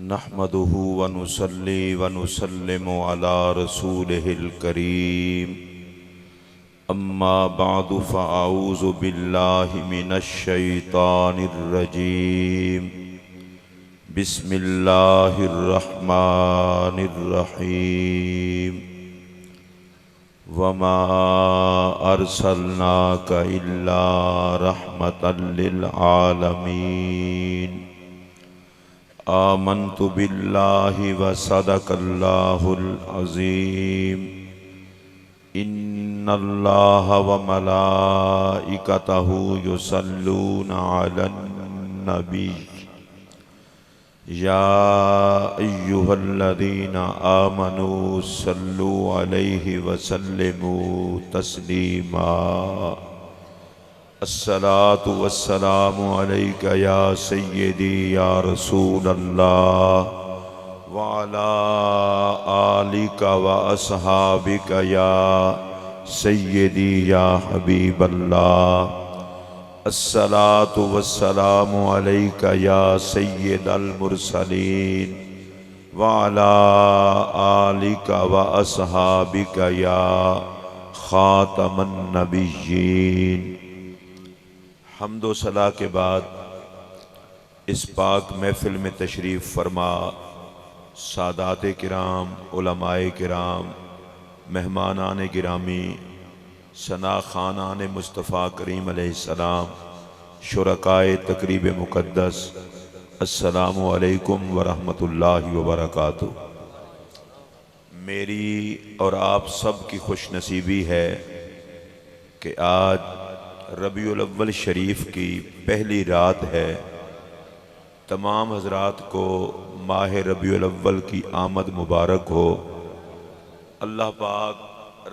नहमदुहु व नुसल्ली व नुसल्लिमु अला रसूलिहिल करीम। अम्मा बादु फ़अऊज़ु बिल्लाहि मिनश शैतानिर रजीम। बिस्मिल्लाहिर रहमानिर रहीम। वमा अर्सलनाका इल्ला रहमतल लिल आलमीन। आमन्तु बिल्लाहि व सदक़ल्लाहुल अज़ीम। इन्नल्लाहा व मलाइकतहु युसल्लूना अलन नबी। या अय्युहल्लज़ीना आमनू सल्लु अलैहि व सल्लिमू तस्लीमा। अस्सलातु वस्सलामु अलैका या सय्यदी या रसूल अल्लाह व अला आलिका व अस्हाबिका या सय्यदी या हबीब अल्लाह। अस्सलातु वस्सलामु अलैका या सय्यदल मुरसलीन व अला आलिका व अस्हाबिका या खातमन नबिय्यीन। हम्दो सला के बाद इस पाक महफिल में तशरीफ़ फरमा सादात किराम, उलमाए किराम, मेहमानान गिरामी, सना खानान मुस्तफ़ा करीम अलैहिस्सलाम, शुरकाए तकरीब मुक़द्दस, अस्सलामु अलैकुम व रहमतुल्लाहि व बरकातुहू। मेरी और आप सब की खुश नसीबी है कि आज रबीउल अव्वल शरीफ की पहली रात है। तमाम हजरात को माह रबीउल अव्वल की आमद मुबारक हो। अल्लाह पाक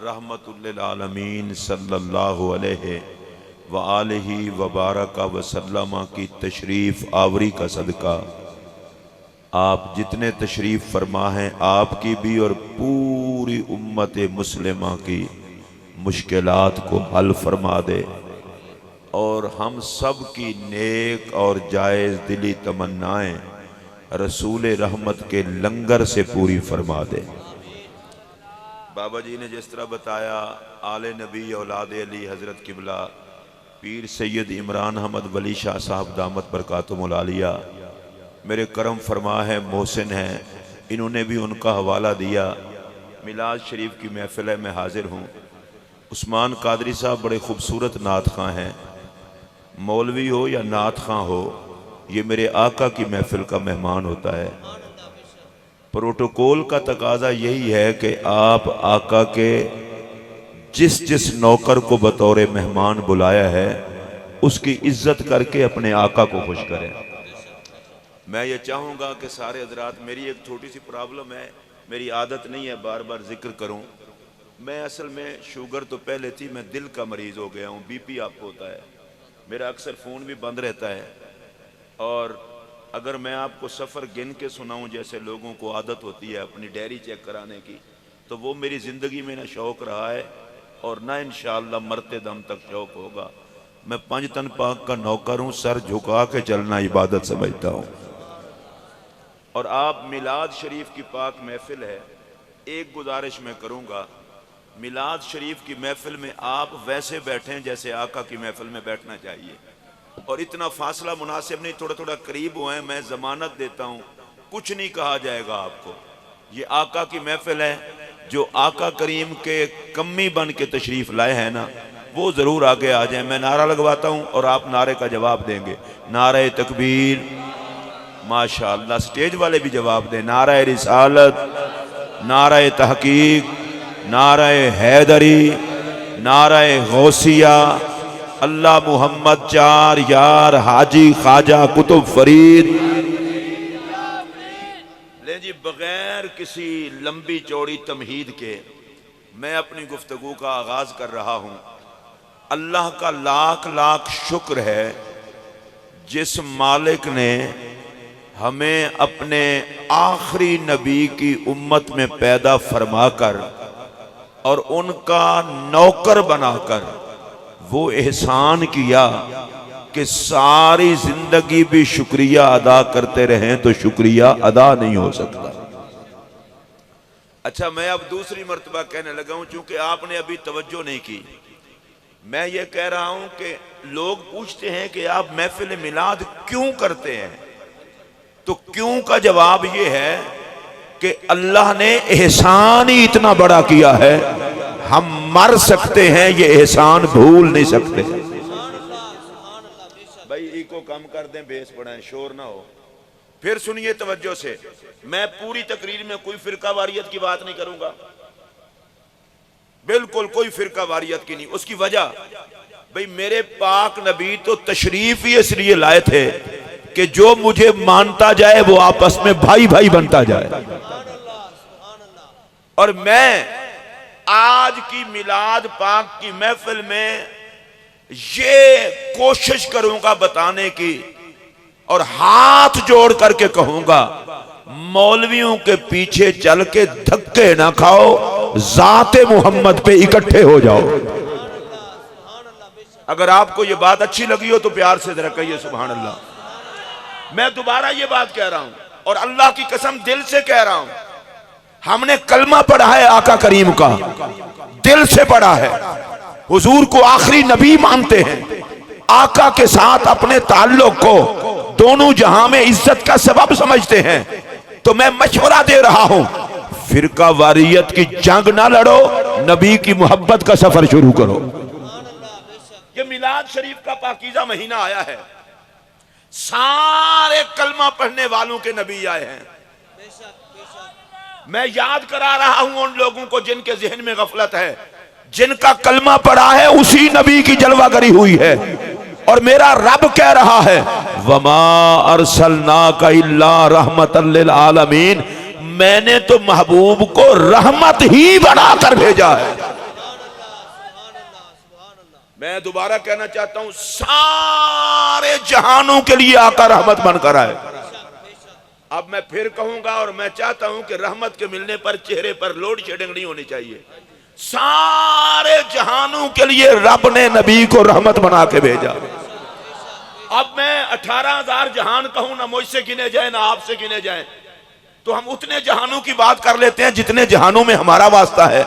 रहमतुल लिल आलमीन सल्लल्लाहु अलैहि व आलिहि व बारका व सल्लमा की तशरीफ़ आवरी का सदका आप जितने तशरीफ़ फरमा हैं आपकी भी और पूरी उम्मत मुस्लिमा की मुश्किलात को हल फरमा दे और हम सब की नेक और जायज़ दिली तमन्नाएं रसूल रहमत के लंगर से पूरी फरमा दे। बाबा जी ने जिस तरह बताया, आले नबी औलाद अली हज़रत किबला पीर सैयद इमरान अहमद वली शाह साहब दामत बरकातुहुल आलिया मेरे करम फरमा है, मोहसिन हैं, इन्होंने भी उनका हवाला दिया। मिलाद शरीफ की महफिल है, मैं हाजिर हूँ। उस्मान कादरी साहब बड़े खूबसूरत नात खां हैं। मौलवी हो या नात खां हो, ये मेरे आका की महफिल का मेहमान होता है। प्रोटोकॉल का तकाजा यही है कि आप आका के जिस जिस नौकर को बतौर मेहमान बुलाया है उसकी इज्जत करके अपने आका को खुश करें। मैं ये चाहूँगा कि सारे हजरात, मेरी एक छोटी सी प्रॉब्लम है, मेरी आदत नहीं है बार बार जिक्र करूँ। मैं असल में शुगर तो पहले थी, मैं दिल का मरीज़ हो गया हूँ। बीपी आपको होता है, मेरा अक्सर फ़ोन भी बंद रहता है और अगर मैं आपको सफ़र गिन के सुनाऊं जैसे लोगों को आदत होती है अपनी डायरी चेक कराने की, तो वो मेरी ज़िंदगी में ना शौक़ रहा है और ना इंशाअल्लाह मरते दम तक शौक़ होगा। मैं पंज तन पाक का नौकर हूँ, सर झुका के चलना इबादत समझता हूँ। और आप मिलाद शरीफ की पाक महफिल है, एक गुजारिश मैं करूँगा, मिलाद शरीफ की महफिल में आप वैसे बैठें जैसे आका की महफिल में बैठना चाहिए। और इतना फासला मुनासिब नहीं, थोड़ा थोड़ा करीब हुए। मैं जमानत देता हूँ कुछ नहीं कहा जाएगा आपको। ये आका की महफिल है, जो आका करीम के कम्मी बन के तशरीफ़ लाए हैं ना, वो ज़रूर आगे आ जाए। मैं नारा लगवाता हूँ और आप नारे का जवाब देंगे। नारे तकबीर, माशाअल्लाह, स्टेज वाले भी जवाब दें। नारे रिसालत, नारे तहकीक, नारे हैदरी, नारे गौसिया, अल्लाह मुहम्मद चार यार हाजी ख्वाजा कुतुब फरीद। ले जी, बगैर किसी लंबी चौड़ी तमहीद के मैं अपनी गुफ्तगू का आगाज कर रहा हूँ। अल्लाह का लाख लाख शुक्र है जिस मालिक ने हमें अपने आखिरी नबी की उम्मत में पैदा फरमाकर और उनका नौकर बनाकर वो एहसान किया कि सारी जिंदगी भी शुक्रिया अदा करते रहें तो शुक्रिया अदा नहीं हो सकता। अच्छा, मैं अब दूसरी मर्तबा कहने लगा हूं, चूंकि आपने अभी तवज्जो नहीं की। मैं ये कह रहा हूं कि लोग पूछते हैं कि आप महफिल मिलाद क्यों करते हैं, तो क्यों का जवाब ये है कि अल्लाह ने एहसान ही इतना बड़ा किया है, हम मर सकते हैं, ये एहसान भूल नहीं सकते। भाई इको कम कर दें, बेस बढ़ाएं, शोर ना हो। फिर सुनिए तवज्जो से, मैं पूरी तकरीर में कोई फिरका वारियत की बात नहीं करूंगा, बिल्कुल कोई फिरका वारियत की नहीं। उसकी वजह, भाई मेरे पाक नबी तो तशरीफ ही इसलिए लाए थे कि जो मुझे मानता जाए वो आपस में भाई भाई बनता जाए। और मैं आज की मिलाद पाक की महफिल में ये कोशिश करूंगा बताने की, और हाथ जोड़ करके कहूंगा, मौलवियों के पीछे चल के धक्के ना खाओ, जाते मोहम्मद पे इकट्ठे हो जाओ। अगर आपको ये बात अच्छी लगी हो तो प्यार से जरा कहिए सुभान अल्लाह। मैं दोबारा ये बात कह रहा हूं और अल्लाह की कसम दिल से कह रहा हूं, हमने कलमा पढ़ा है आका करीम का, दिल से पढ़ा है, हुजूर को आखिरी नबी मानते हैं, आका के साथ अपने ताल्लुक को दोनों जहां में इज्जत का सबब समझते हैं। तो मैं मशवरा दे रहा हूं, फिरका वारियत की जंग ना लड़ो, नबी की मोहब्बत का सफर शुरू करो। ये मिलाद शरीफ का पाकीज़ा महीना आया है, सारे कलमा पढ़ने वालों के नबी आए हैं। मैं याद करा रहा हूं उन लोगों को जिनके ज़हन में गफलत है, जिनका कलमा पढ़ा है उसी नबी की जलवागरी हुई है। और मेरा रब कह रहा है, वमा अरसलनाका इल्ला रहमतल लिल आलमीन, मैंने तो महबूब को रहमत ही बनाकर भेजा है। मैं दोबारा कहना चाहता हूं, सारे जहानों के लिए आका रहमत बनकर आए। अब मैं फिर कहूंगा, और मैं चाहता हूं कि रहमत के मिलने पर चेहरे पर लोड शेडिंग नहीं होनी चाहिए। सारे जहानों के लिए रब ने नबी को रहमत बना के भेजा। अब मैं 18,000 जहान कहूं, ना मुझसे गिने जाए ना आपसे गिने जाए, तो हम उतने जहानों की बात कर लेते हैं जितने जहानों में हमारा वास्ता है।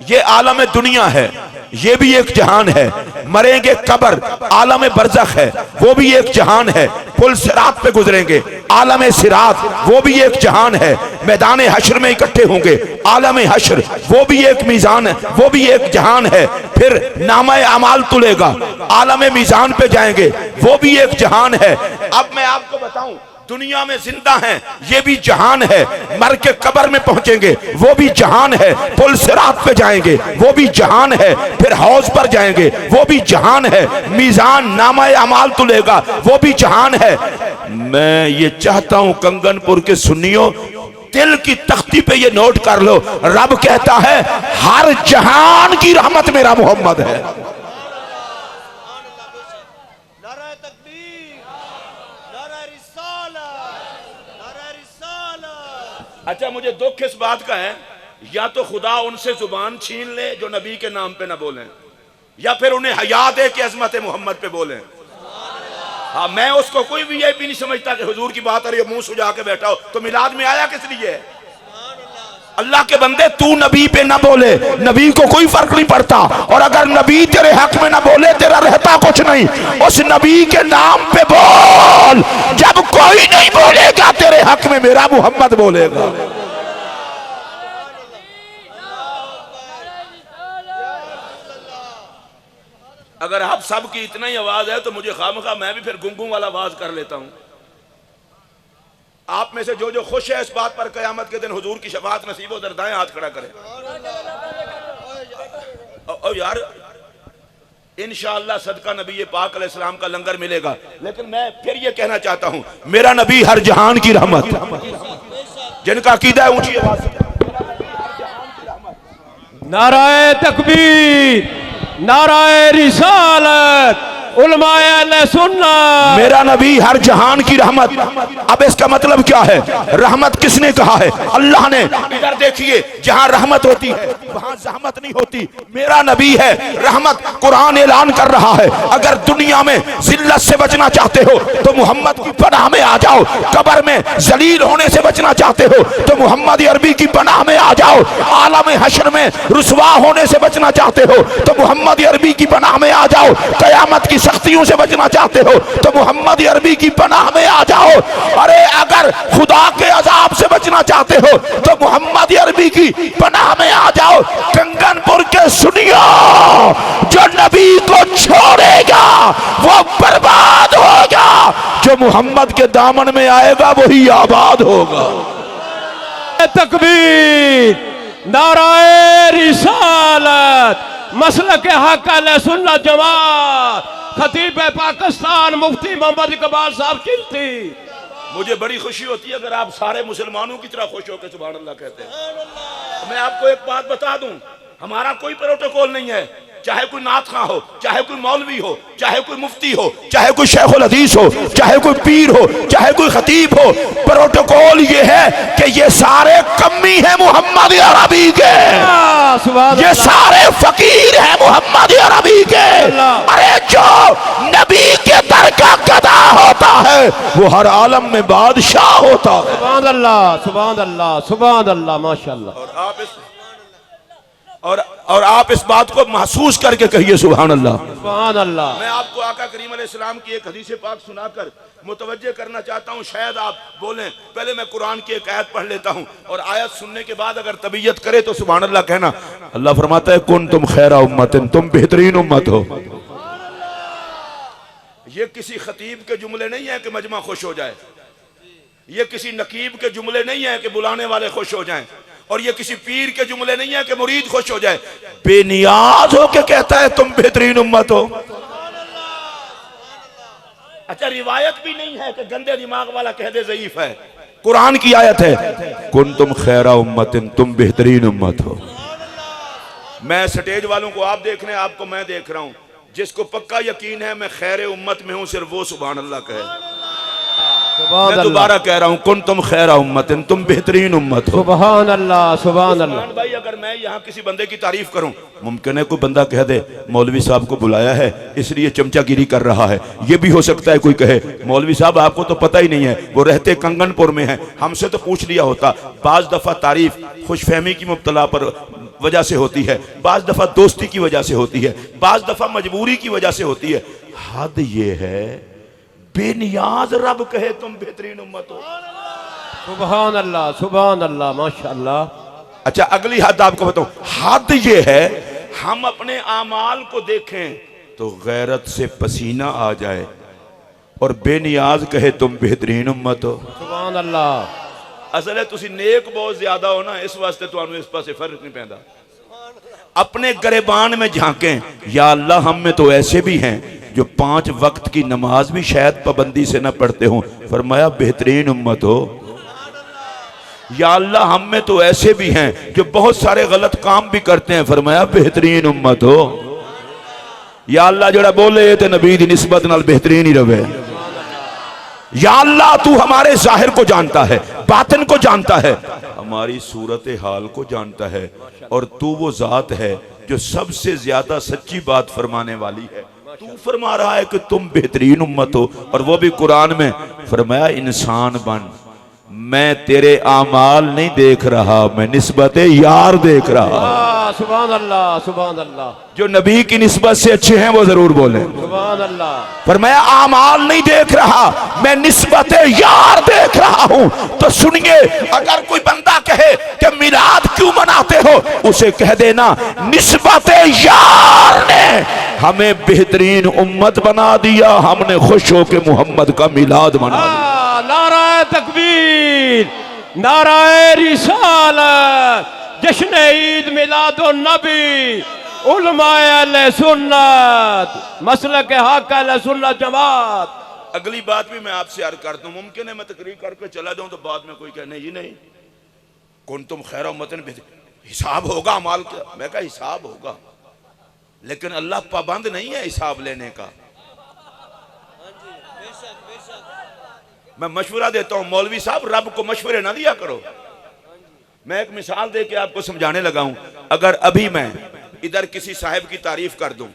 ये आलम दुनिया है, ये भी एक जहान है। मरेंगे कब्र, आलम बरज़ख है, वो भी एक जहान है। पुल सिरात पे गुजरेंगे, आलम सिरात, वो भी एक जहान है। मैदान हश्र में इकट्ठे होंगे, आलम हश्र, वो भी एक मीज़ान है, वो भी एक जहान है। फिर नामा अमाल तुलेगा, आलम मीज़ान पे जाएंगे, वो भी एक जहान है। अब मैं आपको बताऊं, दुनिया में जिंदा हैं, ये भी जहान है। मर के कब्र में पहुंचेंगे, वो भी जहान है। पुल सिरात पे जाएंगे, वो भी जहान है। फिर हौज पर जाएंगे, वो भी जहान है। मीज़ान नामा अमाल तुलेगा, वो भी जहान है। मैं ये चाहता हूं कंगनपुर के सुन्नियों, दिल की तख्ती पे ये नोट कर लो, रब कहता है हर जहान की रहमत मेरा मोहम्मद है। अच्छा, मुझे दुख इस बात का है, या तो खुदा उनसे जुबान छीन ले जो नबी के नाम पे ना बोलें, या फिर उन्हें हया दे कि अजमत मोहम्मद पे बोलें। हाँ, मैं उसको कोई वीआईपी नहीं समझता कि हुजूर की बात आ रही है मुंह सुजा के बैठा हो, तो मिलाद में आया किस लिए? अल्लाह के बंदे, तू नबी पे ना बोले, नबी को कोई फर्क नहीं पड़ता। और अगर नबी तेरे हक में ना बोले, तेरा रहता कुछ नहीं। उस नबी के नाम पे बोल, जब कोई नहीं बोलेगा तेरे हक में मेरा मोहम्मद बोलेगा। अगर आप सब की इतना ही आवाज है तो मुझे खामखा मैं भी फिर गुंगू वाला आवाज कर लेता हूं। आप में से जो जो खुश है इस बात पर कयामत के दिन हुजूर की शफाअत नसीब हो, दरदाएं हाथ खड़ा करें। और यार इंशाअल्लाह सदका नबी पाक अलैहिस्सलाम का लंगर मिलेगा। लेकिन मैं फिर ये कहना चाहता हूं, मेरा नबी हर जहान की रहमत, जिनका अकीदा है ऊंची आवाज से, नाराए तकबीर, नाराए रिसालत, उलमाए अहले सुन्नत। मेरा नबी हर जहान की रहमत। अब इसका मतलब क्या है? रहमत किसने कहा है? अल्लाह ने। इधर देखिए, जहां रहमत होती है वहां जहमत नहीं होती। मेरा नबी है रहमत। कुरान ऐलान कर रहा है, अगर दुनिया में जिल्लत से बचना चाहते हो तो मोहम्मद की पनाह में आ जाओ। कब्र में जलील होने से बचना चाहते हो तो मोहम्मद अरबी की पनाह में आ जाओ। आलम हशर में रुसवा होने से बचना चाहते हो तो मोहम्मद अरबी की पनाह में आ जाओ। कयामत की सख्तियों से बचना चाहते हो तो मोहम्मद अरबी की पनाह में आ जाओ। अरे अगर खुदा के अजाब से बचना चाहते हो तो मोहम्मद अरबी की पनाह में आ जाओ। कंगनपुर के सुनियो, जो नबी को छोड़ेगा वो बर्बाद होगा, जो मोहम्मद के दामन में आएगा वही आबाद होगा। तकबीर, नाराए रिसालत, मसलक हक अहले सुन्नत जमात, खतीब पाकिस्तान मुफ्ती मोहम्मद इकबाल साहब चिश्ती। मुझे बड़ी खुशी होती है अगर आप सारे मुसलमानों की तरह खुश होकर सुभान अल्लाह कहते हैं। मैं आपको एक बात बता दूं, हमारा कोई प्रोटोकॉल नहीं है। चाहे कोई नात खां हो, चाहे कोई मौलवी हो, चाहे कोई मुफ्ती हो, चाहे कोई शेखुल हदीस हो, चाहे कोई पीर हो, चाहे कोई खतीब हो, प्रोटोकॉल ये है कि ये सारे कम्मी है मोहम्मद अरबी के, ये सारे फकीर है मोहम्मद अरबी के। अरे जो नबी के दर का गदा होता है वो हर आलम में बादशाह होता है। सुभान अल्लाह, सुभान अल्लाह, सुभान अल्लाह, माशाअल्लाह। और आप इस बात को महसूस करके कहिए सुभान अल्लाह, सुभान अल्लाह। मैं आपको आका करीम अलैहिस्सलाम की एक हदीस पाक सुनाकर मुतवज्जे करना चाहता हूँ। शायद आप बोलें, पहले मैं कुरान की एक आयत पढ़ लेता हूँ और आयत सुनने के बाद अगर तबीयत करे तो सुभान अल्लाह कहना। अल्लाह फरमाता है, कुन तुम खैरा उम्मतिन, तुम बेहतरीन उम्मत हो। ये किसी खतीब के जुमले नहीं है कि मजमा खुश हो जाए, ये किसी नकीब के जुमले नहीं है कि बुलाने वाले खुश हो जाएं, और ये किसी पीर के जुमले नहीं है कि मुरीद खुश हो जाए। बेनियाज होके कहता है तुम बेहतरीन उम्मत हो। अच्छा, रिवायत भी नहीं है कि गंदे दिमाग वाला कह दे ज़ईफ है। कुरान की आयत है, कुन तुम खैरा उम्मतिन, तुम बेहतरीन उम्मत हो। मैं स्टेज वालों को आप देख रहे हैं, आपको मैं देख रहा हूं। जिसको पक्का यकीन है मैं खैर उम्मत में हूं, सिर्फ वो सुभान अल्लाह कहे। मैं दोबारा कह रहा हूं, कुन तुम खैरा उम्मतिन, तुम बेहतरीन उम्मत हो। सुभान अल्लाह, सुभान अल्लाह। भाई अगर मैं यहाँ किसी बंदे की तारीफ करूं, मुमकिन है कोई बंदा कह दे मौलवी साहब को बुलाया है इसलिए चमचागिरी कर रहा है। ये भी हो सकता है कोई कहे मौलवी साहब आपको तो पता ही नहीं है, वो रहते कंगनपुर में है, हमसे तो पूछ लिया होता। बाज दफा तारीफ खुशफहमी की मुब्तला पर वजह से होती है, बाज दफा दोस्ती की वजह से होती है, बाज दफा मजबूरी की वजह से होती है। हद ये है बेनियाज रब कहे तुम बेहतरीन उम्मत हो। सुभान अल्लाह, सुभान अल्लाह, माशाअल्लाह। अच्छा, अगली हद आपको बताऊं, हद ये है हम अपने आमाल को देखें तो गैरत से पसीना आ जाए और बेनियाज कहे तुम बेहतरीन उम्मत हो। सुभान अल्लाह। असल है तुसी नेक बहुत ज्यादा हो ना, इस वास्ते तुहानू इस पासे फर्क नहीं पैदा। अपने गरेबान में झांकें, या अल्लाह हम में तो ऐसे भी हैं जो 5 वक्त की नमाज भी शायद पाबंदी से न पढ़ते हों, फरमाया बेहतरीन उम्मत हो। या अल्लाह हम में तो ऐसे भी हैं जो बहुत सारे गलत काम भी करते हैं, फरमाया बेहतरीन उम्मत हो। या अल्लाह जड़ा बोले तो नबी दी निस्बत नाल बेहतरीन ही रहे। या अल्लाह तू हमारे जाहिर को जानता है, बातिन को जानता है, हमारी सूरत हाल को जानता है, और तू वो जात है जो सबसे ज्यादा सच्ची बात फरमाने वाली है। तू फरमा रहा है कि तुम बेहतरीन उम्मत हो, और वो भी कुरान में फरमाया इंसान बन, मैं तेरे आमाल नहीं देख रहा, मैं निस्बत यार देख रहा। सुभान अल्लाह, सुभान अल्लाह। जो नबी की निस्बत से अच्छे हैं वो जरूर बोले सुभान अल्लाह। फरमाया आमाल नहीं देख रहा, मैं निस्बत यार देख रहा हूं। तो सुनिए, अगर कोई बंदा कहे कि मिलाद क्यों मनाते हो, उसे कह देना निस्बत यार ने हमें बेहतरीन उम्मत बना दिया, हमने खुश होकर मोहम्मद का मिलाद मना दिया। नाराए तकबीर, नाराए रिसालत, जश्न ईद मिलादुन नबी, उलमाए अहले सुन्नत, मसलक हक अहले सुन्नत जमात। अगली बात भी मैं आपसे अर्ज करता हूँ, मुमकिन है मैं तकरीर करके चला जाऊं तो बाद में कोई कहने ही नहीं कौन तुम खैर उम्मतन, हिसाब होगा अमाल का। मैं कहा हिसाब होगा, लेकिन अल्लाह पाबंद नहीं है हिसाब लेने का। मैं मशवरा देता हूं, मौलवी साहब रब को मशवरे ना दिया करो। मैं एक मिसाल दे के आपको समझाने लगा हूं। अगर अभी मैं इधर किसी साहब की तारीफ कर दूं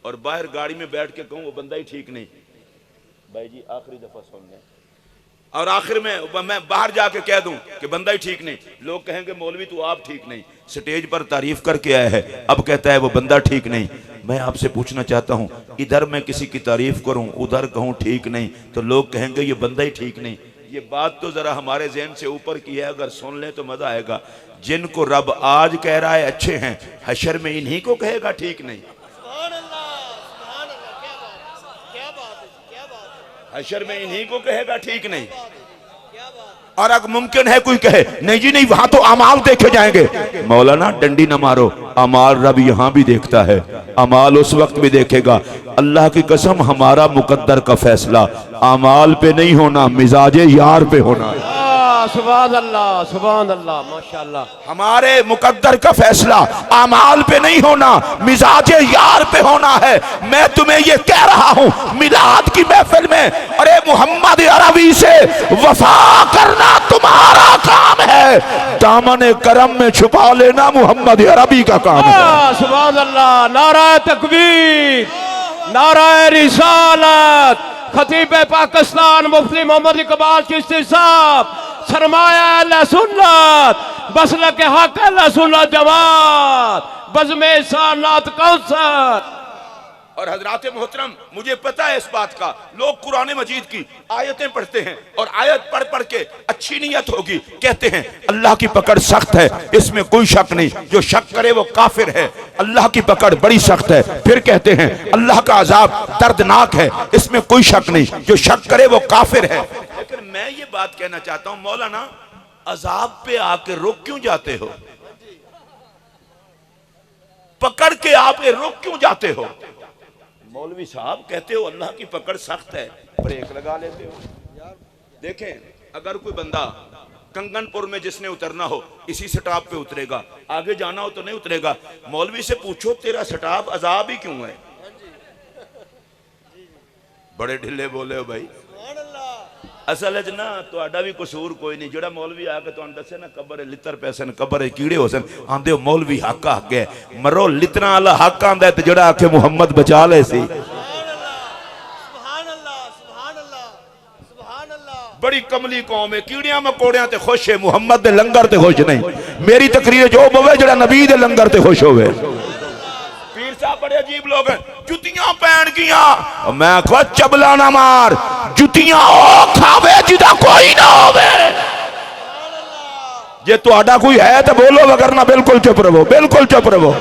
और बाहर गाड़ी में बैठ के कहूं वो बंदा ही ठीक नहीं, भाई जी आखिरी दफा सुन लें, और आखिर में मैं बाहर जाके कह दूं कि बंदा ही ठीक नहीं, लोग कहेंगे मौलवी तू आप ठीक नहीं, स्टेज पर तारीफ करके आया है, अब कहता है वो बंदा ठीक नहीं। मैं आपसे पूछना चाहता हूं, इधर मैं किसी की तारीफ करूं, उधर कहूं ठीक नहीं, तो लोग कहेंगे ये बंदा ही ठीक नहीं। ये बात तो जरा हमारे ज़हन से ऊपर की है, अगर सुन ले तो मजा आएगा। जिनको रब आज कह रहा है अच्छे हैं, हशर में इन्हीं को कहेगा ठीक नहीं। हशर में इन्हीं को कहेगा ठीक नहीं। और अगर मुमकिन है कोई कहे नहीं जी नहीं वहां तो अमाल देखे जाएंगे, मौलाना डंडी न मारो, अमाल रब यहां भी देखता है, अमाल उस वक्त भी देखेगा। अल्लाह की कसम हमारा मुकद्दर का फैसला अमाल पे नहीं होना, मिजाजे यार पे होना है। सुभान अल्लाह, सुभान अल्लाह, माशाअल्लाह। हमारे मुकद्दर का फैसला अमाल पे नहीं होना, मिजाजे यार पे होना है। मैं तुम्हें ये कह रहा हूं मिलाद की महफिल में, अरे मोहम्मद अरबी से वफा करना तुम्हारा काम है, दामन करम में छुपा लेना मोहम्मद अरबी का काम है। सुभान अल्लाह, नारा तकबीर, नारा रिसालत, खतीब पाकिस्तान मुफ्ती मोहम्मद इकबाल चिश्ती साहब, सरमाया अहले सुन्नत, मसलक हक अहले सुन्नत जमात, बज़्म सानात कौसर। और हजरात मोहतरम, मुझे पता है इस बात का, लोग कुरान मजीद की आयतें पढ़ते हैं और आयत पढ़ पढ़ के अच्छी नीयत होगी, कहते हैं अल्लाह की पकड़ सख्त है, इसमें कोई शक नहीं, जो शक करे वो काफिर है, अल्लाह की पकड़ बड़ी सख्त है। फिर कहते हैं अल्लाह का अजाब दर्दनाक है, इसमें कोई शक नहीं, जो शक करे वो काफिर है। लेकिन मैं ये बात कहना चाहता हूं, मौलाना अजाब पे आके रुक क्यों जाते हो? पकड़ के आप रुक क्यों जाते हो? मौलवी साहब कहते हो अल्लाह की पकड़ सख्त है, ब्रेक लगा लेते हो। देखें अगर कोई बंदा कंगनपुर में जिसने उतरना हो इसी स्टॉप पे उतरेगा, आगे जाना हो तो नहीं उतरेगा। मौलवी से पूछो तेरा स्टॉप अजाब ही क्यों है? बड़े ढिले बोले हो भाई। असल च ना तुहाडा भी कसूर कोई नहीं, जोड़ा मौलवी आके तुहानू दसे ना कबर है लितर पैसे कबर है कीड़े हो सन, आंदे हो मौलवी हक हक है, मरो लितरा वाला हक आंदा है ते जोड़ा आके मुहम्मद बचा ले सी। बड़ी कमली कौम है, कीड़ियां मकोड़ियां ते खुश है, मुहम्मद दे लंगर ते खुश नहीं। मेरी तकरीर जो बवे जोड़ा नबी दे लंगर ते खुश होवे। पीर साहब बड़े अजीब लोग हैं, जुतियां पहन गिया, मैं कहा चबला ना मार, जुतियां ओ खावे जिदा कोई ना होवे। जे तुहाडा कोई है तो बोलो, वरना बिल्कुल चुप रहो, बिल्कुल चुप रहो,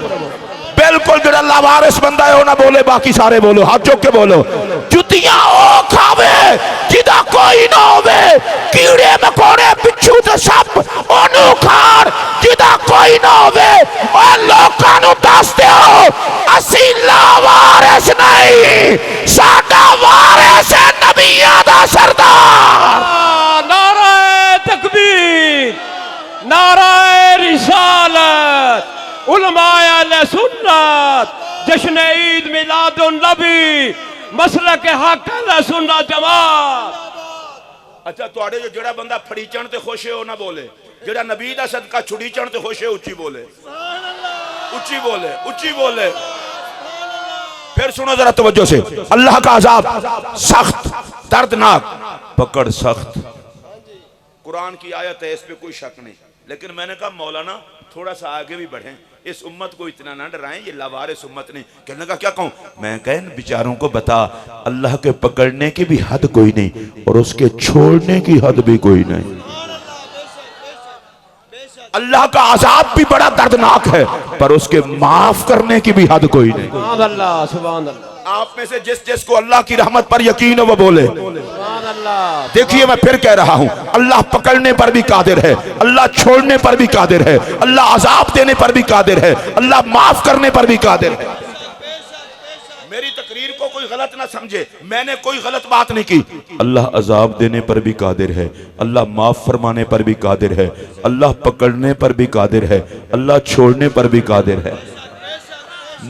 बिल्कुल जो लावारिस बंदा है वो ना बोले, बाकी सारे बोलो, हाथ चुक के बोलो। जुतियां ओ खावे जिदा कोई ना होवे, कीड़े मकोड़े बिच्छू ते सप ओनू खाण जिदा कोई ना होवे। और लोकां नू दस दिओ असी लावारिस नहीं, साडा वारिस है नबियां दा सरदार। नारा तकबीर, नारा रिसालत, उलमाए अहले सुन्नत, जश्न ईद मिलादुन नबी, मसलक हक अहले सुन्नत जमात। अच्छा तुहाडे जो जेड़ा बंदा फड़ीचण ते खुश है वो ना बोले, जेड़ा नबी दा सदका छुड़ीचण ते खुश है उच्ची बोले, उच्ची बोले, उच्ची बोले। फिर सुनो जरा तवज्जो से, अल्लाह का अजाब सख्त दर्दनाक, पकड़ सख्त, कुरान की आयत है, इस पे कोई शक नहीं। लेकिन मैंने कहा मौलाना थोड़ा सा आगे भी बढ़ें, इस उम्मत को इतना ना डराएं, ये लावारिस उम्मत नहीं। कहने लगा क्या कहूं? मैं कह इन बेचारों को बता, अल्लाह के पकड़ने की भी हद कोई नहीं और उसके छोड़ने की हद भी कोई नहीं। अल्लाह का अजाब भी बड़ा दर्दनाक है पर उसके माफ करने की भी हद कोई नहीं। सुभान अल्लाह, सुभान अल्लाह। आप में से जिस जिस को अल्लाह की रहमत पर यकीन है वो बोले। सुभान अल्लाह। देखिए मैं फिर कह रहा हूं, अल्लाह पकड़ने पर भी कादिर है, अल्लाह छोड़ने पर भी कादिर है, अल्लाह अजाब देने पर भी कादिर है, अल्लाह माफ करने पर भी कादिर है। मेरी तकरीर को कोई गलत ना समझे, मैंने कोई गलत बात नहीं की। अल्लाह अजाब देने पर भी कादिर है, अल्लाह माफ फरमाने पर भी कादिर है, अल्लाह पकड़ने पर भी कादिर है, अल्लाह छोड़ने पर भी कादिर है।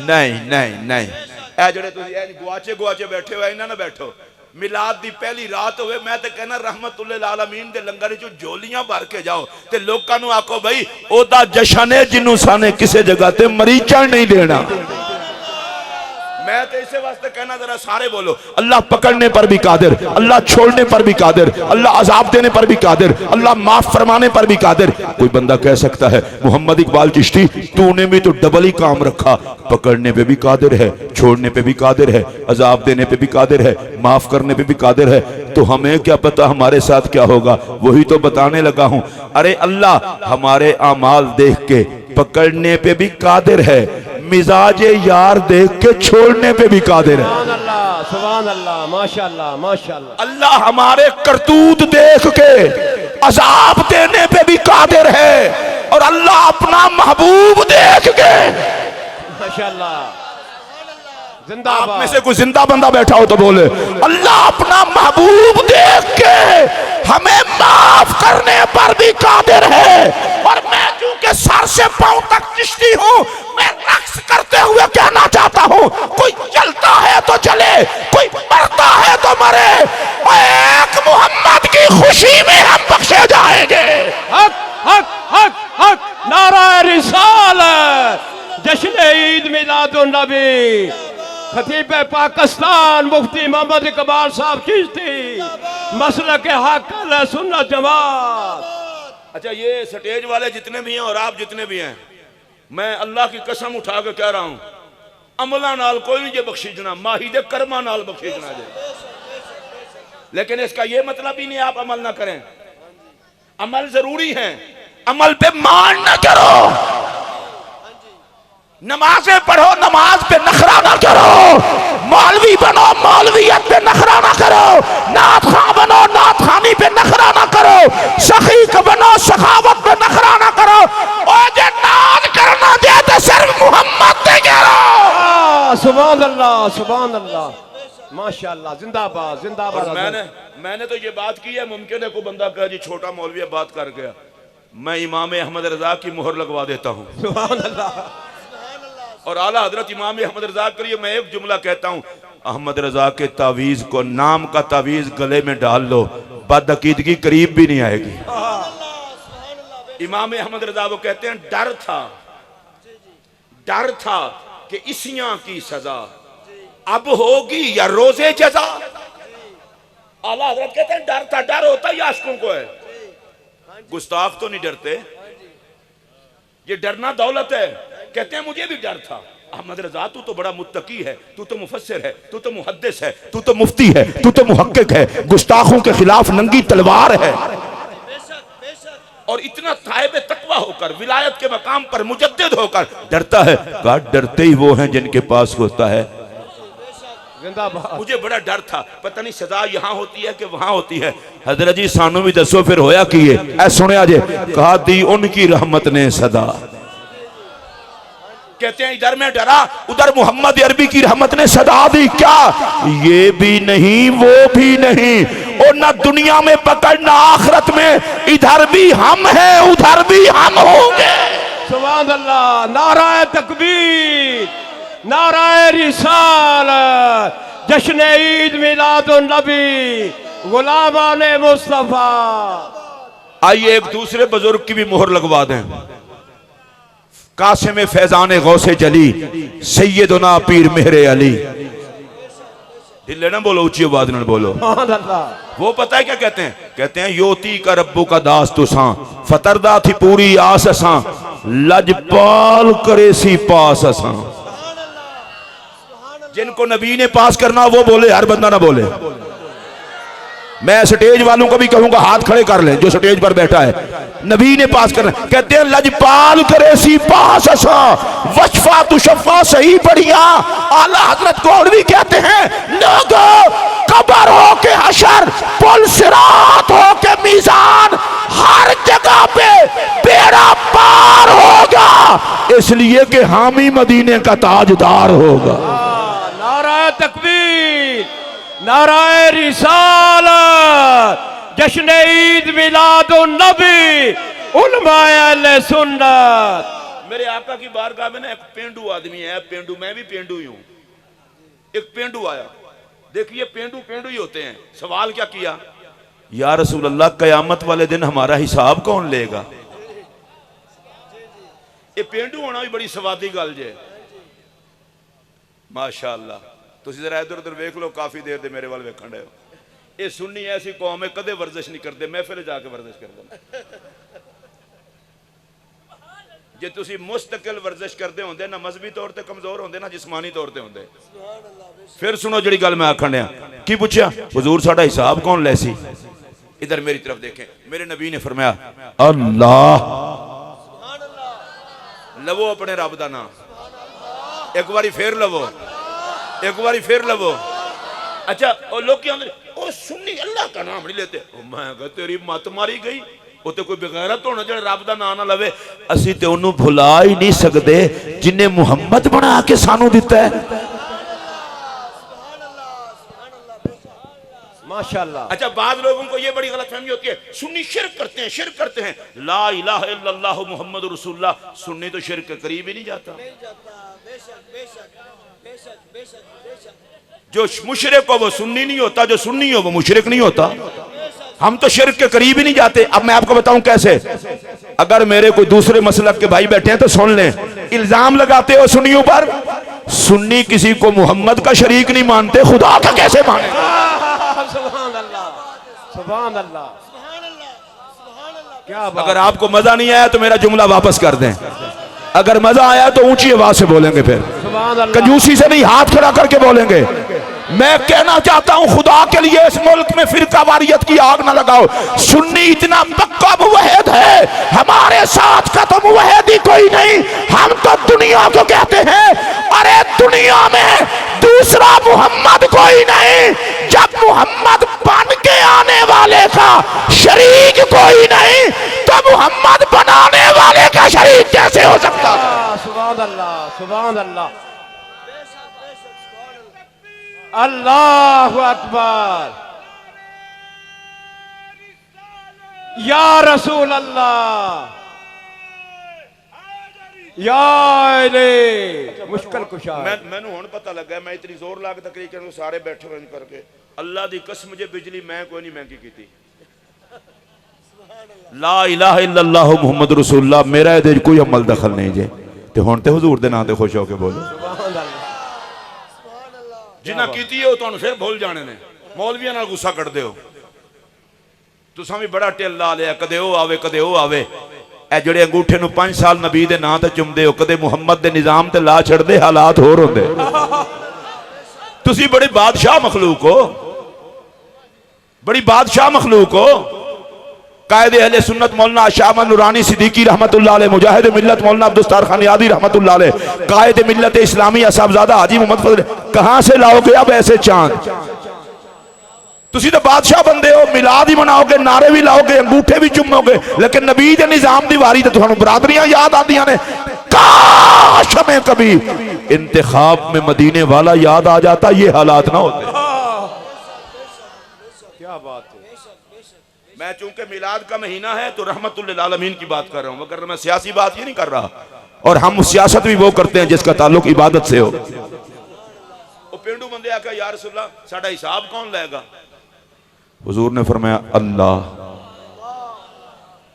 नहीं नहीं नहीं, ए जड़े तुम गुआचे गुआचे बैठे हो, इन्हें ना बैठो, मिलाद दी पहली रात होवे, मैं तो कहना रहमतुल्लिल आलमीन दे लंगर चो झोलियां भर के जाओ ते लोकां नूं आखो भाई ओदा जशन है जिन्नू साने किसी जगह ते मरीचा नहीं देना। मैं तो इसे वास्ते कहना, जरा सारे बोलो, अल्लाह पकड़ने पर भी कादिर, अल्लाह छोड़ने पर भी कादिर, अल्लाह अजाब देने पर भी कादिर, अल्लाह माफ फरमाने पर भी कादिर। कोई बंदा कह सकता है मोहम्मद इकबाल चिश्ती तूने भी तो डबल ही काम रखा, पकड़ने पे भी कादिर है, छोड़ने पे भी कादिर है, अजाब देने पे भी कादिर है, माफ करने पे भी कादिर है, तो हमें क्या पता हमारे साथ क्या होगा? वही तो बताने लगा हूं। अरे अल्लाह हमारे अमाल देख के पकड़ने पे भी कादिर है, मिजाजे यार देख के छोड़ने पे भी कादिर है। सुभान अल्लाह, माशाअल्लाह माशाअल्लाह। अल्लाह हमारे करतूत देख के अजाब देने पे भी कादिर है, और अल्लाह अपना महबूब देख के माशाअल्लाह। आप में से कोई जिंदा बंदा बैठा हो तो बोले, अल्लाह अपना महबूब देख के हमें माफ करने पर भी कादिर है। और मैं चूंकि सर से पांव तक चिश्ती हूं, मैं रक्स करते हुए कहना चाहता हूं, कोई चलता है तो चले, कोई मरता है तो मरे, और एक मोहम्मद की खुशी में हम बख्शे जाएंगे। हक हक हक हक, नारा रिसालत, जश्न ईद मिलादुन नबी, खतीब पाकिस्तान मुफ्ती मोहम्मद इकबाल साहब चिश्ती, मसलक हक अहले सुन्नत जमात। अच्छा, ये स्टेज वाले जितने भी हैं और आप जितने भी हैं, मैं अल्लाह की कसम उठा के कह रहा हूं, अमला नाल कोई नहीं जे बख्शीजना, माही दे कर्मा नाल बख्शीजना जे। लेकिन इसका ये मतलब ही नहीं आप अमल ना करें, अमल जरूरी है, अमल पे मान ना करो, नमाजें पढ़ो, नमाज पे नखरा ना करो, मौलवी बनो, मौलवियत पे नखरा ना करो, नात खां बनो, नात खानी पे नखरा ना करो, सखीक बनो, सखावत पे नखरा ना करो, और जे नाज करना दे तो सिर्फ मोहम्मद पे करो। सुभान अल्लाह सुभान अल्लाह, माशाअल्लाह, जिंदाबाद जिंदाबाद। मैंने तो ये बात की है, मुमकिन है कोई बंदा कहे जी छोटा मौलवी बात कर गया, मैं इमाम अहमद रजा की मोहर लगवा देता हूँ। सुभान अल्लाह। और आला हजरत इमाम अहमद रजा के लिए मैं एक जुमला कहता हूँ, अहमद रजा के तावीज को, नाम का तावीज गले में डाल लो, बदअकीदगी करीब भी नहीं आएगी। इमाम अहमद रजा वो कहते हैं, डर था कि इसियां की सजा अब होगी या रोजे जजा। आला हजरत कहते हैं डर था, डर होता ही आशिकों को है, गुस्ताख तो नहीं डरते, ये डरना दौलत है। कहते हैं मुझे भी डर था, अहमद रजा तू तो बड़ा मुत्तकी है, तू तो मुफस्सिर है, तू तो मुहद्दिस है, तू तो मुफ्ती है, तू तो मुहक्किक है, गुस्ताखों के खिलाफ नंगी तलवार है। और इतना ताइब तकवा होकर, विलायत के मकाम पर मुजद्दिद होकर डरता है। कहा डरते ही वो हैं जिनके पास होता है। मुझे बड़ा डर था, पता नहीं सजा यहाँ होती है कि वहां होती है। हजरत जी सानू भी दसो फिर होया की है, ऐ सुने जे, कहा दी उनकी रहमत ने सदा। कहते हैं इधर में डरा, उधर मोहम्मद अरबी की रहमत ने सदा दी। क्या ये भी नहीं वो भी नहीं, और ना दुनिया में पकड़ ना आखिरत में, इधर भी हम हैं उधर भी हम होंगे। सुभान अल्लाह, नाराए तकबीर, नाराए रिसालत, जश्न ईद मिलादुन नबी, गुलामाने मुस्तफा। आइए एक दूसरे बुजुर्ग की भी मोहर लगवा दें, कासिम फैजान गौसे जली, सैयदना पीर मेहरे अली। ढिल्ले ना बोलो, ऊंची आवाज ना बोलो। वो पता है क्या कहते हैं? कहते हैं योती का रब्बू का दास तुसा, फतरदा थी पूरी आस असा, लजपाल करे सी पास असा। जिनको नबी ने पास करना वो बोले, हर बंदा ना बोले। मैं स्टेज वालों को भी कहूंगा हाथ खड़े कर लें, जो स्टेज पर बैठा है, नबी ने पास करना। कहते हैं लजपाल करे सी पास असा, वशफा तुशफा सही बढ़िया। आला हजरत गौलवी कहते हैं लोगों, कब्र हो के हशर, पुल सिरात हो के मीजान, हर जगह पे बेड़ा पार होगा, इसलिए कि हामी मदीने का ताजदार होगा। नाराए तकबीर, नाराए रिसालत, जश्न ईद मिलादुन नबी, उलमाए अहले सुन्नत। मेरे आका की बारगाह में ना एक पेंडू आदमी है, पेंडू, मैं भी पेंडू ही हूं। एक पेंडू आया, देखिए पेंडू पेंडू ही होते हैं। सवाल क्या किया, या रसूल अल्लाह कयामत वाले दिन हमारा हिसाब कौन लेगा? ये पेंडू होना भी बड़ी सवादी गल जे। माशाअल्लाह, तुसी जरा इधर उधर वेख लो, काफी देर दे मेरे वाल वेखण रहे हो। ये सुन्नी ऐसी कौम है कदे वर्जिश नहीं करते, महफिल जाके वर्जिश करते। जे तुसी मुस्तकिल वर्जिश करते होंदे ना मजहबी तौर ते कमजोर होंदे ना जिस्मानी तौर ते होंदे। फिर सुनो जड़ी गल मैं आखण दिया, की पूछया हुजूर साडा हिसाब कौन लैसी? इधर मेरी तरफ देखें, मेरे नबी ने फरमाया अल्लाह। लवो अपने रब दा नाम, एक बारी फिर लवो, एक बारी फिर लवो। अच्छा और लोग क्या ओ सुन्नी अल्लाह का नाम नहीं लेते। मैं कहा तेरी मत मारी गई, वो तो कोई बेगैरत होना जो रब दा नाम ना लवे। असी ते ओनू भुला ही नहीं सकते जिन्हें मुहम्मद बना के सानू दिता है। माशाअल्लाह। अच्छा बाद लोगों को ये बड़ी गलतफहमी होती है, सुन्नी शिर्क करते हैं, शिर्क करते हैं। ला इलाहा इल्लल्लाह मुहम्मद रसूलुल्लाह, सुन्नी तो शिर्क के करीब ही नहीं जाता। जो मुशरिक हो वो सुन्नी नहीं होता, जो सुन्नी हो वो मुशरिक नहीं होता। हम तो शिर्क के करीब ही नहीं जाते। अब मैं आपको बताऊं कैसे। अगर मेरे कोई दूसरे मसलक के भाई बैठे हैं तो सुन लें, इल्जाम लगाते हो सुन्नियों पर, सुन्नी किसी को मोहम्मद का शरीक नहीं मानते, खुदा का कैसे माने? सुभान अल्लाह, सुभान अल्लाह, क्या बात। अगर आपको मजा नहीं आया तो मेरा जुमला वापस कर दें, अगर मजा आया तो ऊंची आवाज से बोलेंगे, फिर सुभान अल्लाह। कंजूसी से नहीं, हाथ खड़ा करके बोलेंगे। मैं कहना चाहता हूं खुदा के लिए इस मुल्क में फिरका वारियत की आग ना लगाओ। सुन्नी इतना पक्का मुवहिद है, हमारे साथ का तो मुवहिद ही कोई नहीं। हम तो दुनिया को कहते हैं अरे दुनिया में दूसरा मोहम्मद कोई नहीं। जब मोहम्मद बन के आने वाले का शरीक कोई नहीं तो मोहम्मद बनाने वाले का शरीक कैसे हो सकता? सुभान अल्लाह, सुभान अल्लाह, अल्लाहु अकबर, या रसूल अल्लाह, या इले मुश्किल कुशा। मैनू हुण पता लगा, मैं इतनी जोर लाग तकरीर करूं सारे बैठे हुए करके। अल्लाह दी कसम जे बिजली मैं कोई नहीं महंगी की। ला इलाहा इल्लल्लाह मुहम्मद रसूलुल्लाह, मेरा इहदे कोई अमल दखल नहीं जे। ते हुण ते हुजूर दे नाम ते खुश होके बोलो सुभान अल्लाह। जिन्ना कीती है वो तुहानू फिर भूल जाने ने। मौलवियां नाल गुस्सा कटदे हो तुसां भी, बड़ा टिल ला लिया, कदे वो आवे कदे वो आवे। ए जेड़े अंगूठे नू 5 साल नबी दे नाम ते चुमदे हो, कदे मुहम्मद दे निजाम ते ला छड़दे, हालात होर होंदे। तुसी बड़े बादशाह मखलूक हो, बड़ी बादशाह मखलूक हो। कायदे अहले सुन्नत मौलाना शाह नूरानी सिद्दीकी रहमतुल्लाह अलैह, मुजाहिद मिल्लत मौलाना अब्दुस्तार खान यादी रहमतुल्लाह अलैह, कायदे मिल्लत इस्लामिया साहबजादा हाजी मोहम्मद फजल, कहां से लाओगे अब ऐसे चांद? तुसी तो बादशाह बंदे हो, मिलाद ही मनाओगे, नारे भी लाओगे, अंगूठे भी चुमोगे, लेकिन नबी दे निजाम दी वारी ते तुहानू बरादरियां याद आदियां ने। काश हमें कभी इंतखाब में मदीने वाला याद आ जाता, ये हालात ना होते। क्या बात है। मैं चूंकि मिलाद का महीना है तो रहमतुल लिल आलमीन की बात कर रहा हूं, मगर मैं सियासी बात ये नहीं कर रहा। और हम सियासत भी वो करते हैं जिसका ताल्लुक इबादत से हो। वो पेंडू बंदे आके या रसूलल्लाह साडा हिसाब कौन लेगा? हुजूर ने फरमाया अल्लाह।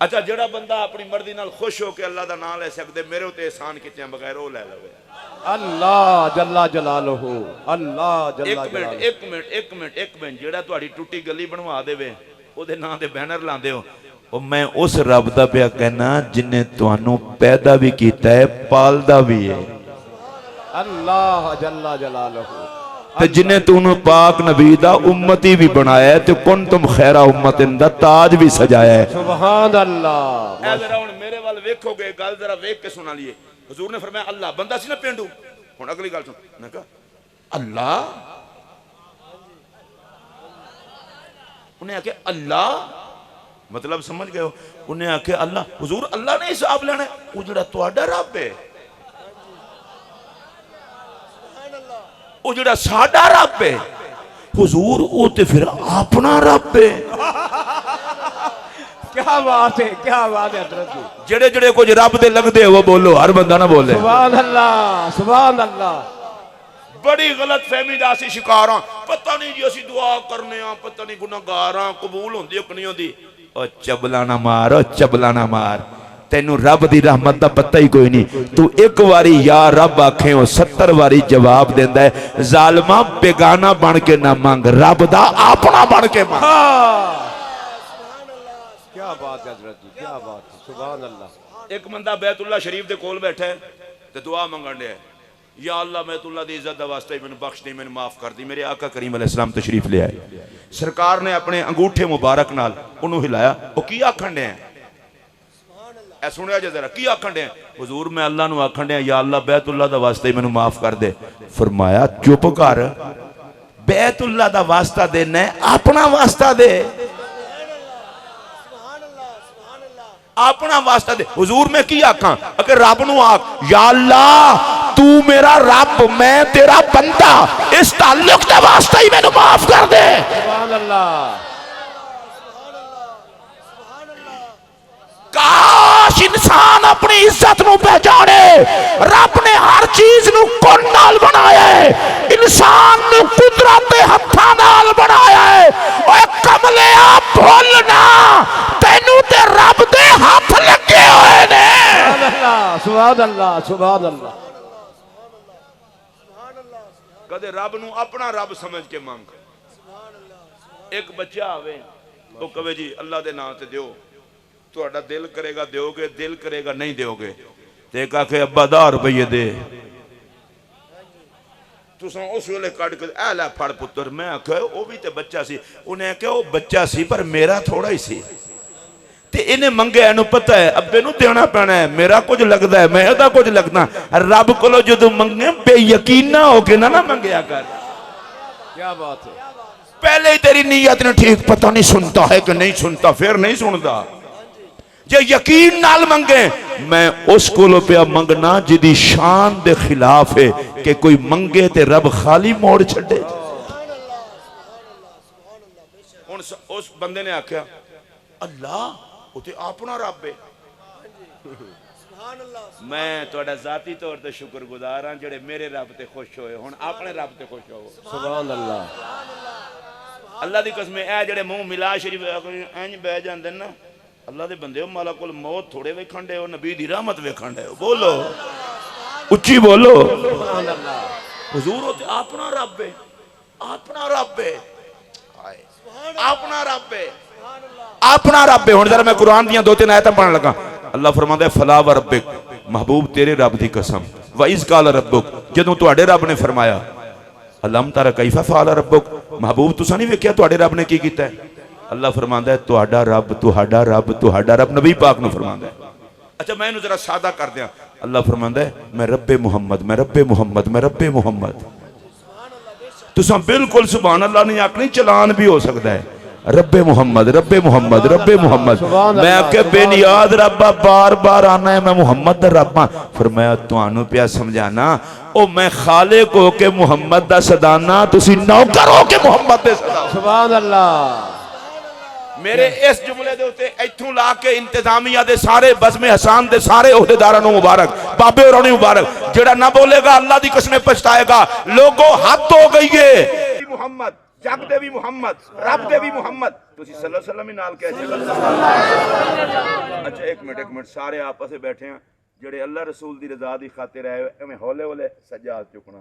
अच्छा जेड़ा बंदा अपनी मर्जी नाल खुश होकर अल्लाह दा नाम ले सकदे, मेरे उते एहसान किते बगैर वो ले लवे। अल्लाह जल्ला जलालहू, अल्लाह जल्ला जलालहू। एक मिनट जेड़ा तुहाडी टूटी गली बनवा देवे ओदे नाम दे बैनर लांदे हो, ओ मैं उस रब दा पिया कहना जिन्हें तुहानू पैदा भी कीता है, पालदा भी है। अल्लाह जल्ला जलालहू, ते जिन्हें तूनू पाक नबी दा उम्मती भी बनाया है, ते कुन तुम खैरा उम्मतिन दा ताज भी सजाया है। सुभान अल्लाह। ए जरा हुन मेरे वाल वेखोगे, गल जरा वेख के सुना लिए। हुजूर ने फरमाया अल्लाह, बंदा सी ना पेंडू। हुन अगली गल सुन, मैं कहा अल्लाह, उन्हें आके अल्लाह मतलब समझ गए हो? उन्हें आके अल्लाह, हुजूर अल्लाह ने हिसाब लेना है, वो जेड़ा तुहाडा रब है, वो जेड़ा साडा रब है, हुजूर वो ते फिर अपना रब है। क्या बात है, क्या बात है हजरत जी। जेड़े जेड़े कुछ रब दे लगदे वो बोलो, हर बंदा ना बोले। सुभान अल्लाह, सुभान अल्लाह। बड़ी गलत फहमी दा असीं शिकार हां। पता नहीं जी असीं दुआ करने आ, पता नहीं गुनाहगार हां, कबूल होंदी कि नहीं होंदी। ओ चबला ना मार, ओ चबला ना मार, तेनू रब दी रहमत दा पता ही कोई नहीं। तू एक बारी या रब आखे हो 70 बारी जवाब देंदा है। जालिमा बेगाना बन के ना मांग, रब दा अपना बन के मांग। क्या बात है हजरत जी, क्या बात है, सुभान अल्लाह। एक बंदा बैतुल्ला शरीफ दे कोल बैठा है ते दुआ मंगण दे, या अल्लाह बैतुल्ला दी इज्जत दा वास्ते मैनू बख्श दी, मैनू माफ कर दी। मेरे आका करीम अलैहिस्सलाम तशरीफ ले आए, सरकार ने अपने अंगूठे मुबारक नाल उन्होंने हिलाया। वो की आखण दे ऐ सुनिया जे जरा, की आखण दे? हुजूर मैं अल्लाह नू आखण दे, या अल्लाह बैतुल्ला दा वास्ते मैनू माफ कर दे। फरमाया चुप कर, बैतुल्ला दा वास्ता देना है, अपना वास्ता दे, अपना वास्ता दे। हुजूर मैं की आखा? अगर रब नू आख, या अल्लाह तू मेरा रब, मैं तेरा बंदा, इस ताल्लुक दे वास्ते ही मैनू माफ कर दे। सुभान अल्लाह। काश इंसान अपनी इज्जत नू पहचाने। रब ने हर चीज नू कुन नाल बनाया है, इंसान नू कुदरत दे हत्थां नाल बनाया है। ओए कमले आ भुल ना, तैनू ते रब दे हाथ लगे हुए ने। सुभान अल्लाह, सुभान अल्लाह। कदे रब नू अपना रब समझ के मंग। एक बच्चा आवे तो कहे जी अल्लाह दे नाम ते दियो, तुहाडा दिल करेगा दोगे, दिल करेगा नहीं दोगे। ते एक आखे अब्बा 10 रुपये दे, तुसां उस वेले कट के ऐ लै फड़ पुत्तर। मैं आख्या वो भी ते बच्चा सी, उन्हें आख्या वो बच्चा सी पर मेरा थोड़ा ही सी, ते इन्हें मंगे, इन्हू पता है अब्बे नू देना पैना है, मेरा कुछ लगता है, मैं एदा कुछ लगदा। रब कोलों जदों मंगे बेयकीना होके ना मंगया कर। क्या बात है। पहले ही तेरी नीयत ने ठीक, पता नहीं सुनता है कि नहीं सुनता, फिर नहीं सुनता। जे यकीन नाल मंगे, मैं उस कोलों पे मंगना जिदी शान दे खिलाफ है कि कोई मंगे ते रब खाली मोड़ छड़े। हुण उस बंदे ने आख्या अल्लाह वो ते अपना रब है। मैं तुहाडा जाती तौर ते शुक्रगुजार हां जेड़े मेरे रब ते खुश होए, हुण अपने रब ते खुश हो। सुभान अल्लाह। अल्लाह दी कसम ऐ जेड़े मुंह मिला शरीफ इंज बह जांदे ना, अल्लाह दे बंदे माला कोल मौत थोड़े वेखण दे, नबी दी रहमत वेखण दे। बोलो उच्ची बोलो। हुजूर वो ते अपना रब है, अपना रब है, अपना रब है, अपना रब है। हुण जरा मैं कुरान दियां 2-3 आयतां पढ़न लगा। अल्लाह फरमांदा है फला व रब्बिक, महबूब तेरे रब दी कसम, व इज़ काल रब्बुक, जदों तुहाडे रब ने फरमाया अलम तारा कैफा फ़अल रब्बुक, महबूब तुसां नहीं वेखिया तुहाडे रब ने की कीता है? अल्लाह फरमांदा है तुहाडा रब, तुहाडा रब, तुहाडा रब, नबी पाक नूं फरमांदा है। अच्छा मैं इहनूं जरा सादा कर दियां। अल्लाह फरमांदा है मैं रब्बे मुहम्मद, मैं रब्बे मुहम्मद, मैं रब्बे मुहम्मद। तुसां बिल्कुल सुभान अल्लाह नहीं आखनी, चलान भी हो सकता है। रब्बे मुहम्मद, रब्बे मुहम्मद, रब्बे मुहम्मद। मैं आके बेनियाद रब्बा बार बार आना है मैं मुहम्मद दा रब्बा। फरमाया तुहानू पिया समझाना, ओ मैं खालिक हो के मुहम्मद दा सदाना, तुसी नौकर हो के मुहम्मद दे सदा। सुभान अल्लाह। मेरे इस जुमले दे उत्ते इत्थों ला के इंतजामिया दे सारे बज़्म हसान दे सारे ओहदेदारां नूं मुबारक, बाबे होरां नूं मुबारक। जेड़ा ना बोलेगा अल्लाह दी कसम पछताएगा। लोगों हद हो गई है। मुहम्मद जग दे भी मुहम्मद, रब दे भी मुहम्मद, तुसी सल्लल्लाहु अलैहि वसल्लम ही नाल कह अच्छा एक मिनट सारे आपस में बैठे हैं जेड़े अल्लाह रसूल दी रजा दी खातिर आए एवें हौले हौले सज्जाद चुकना।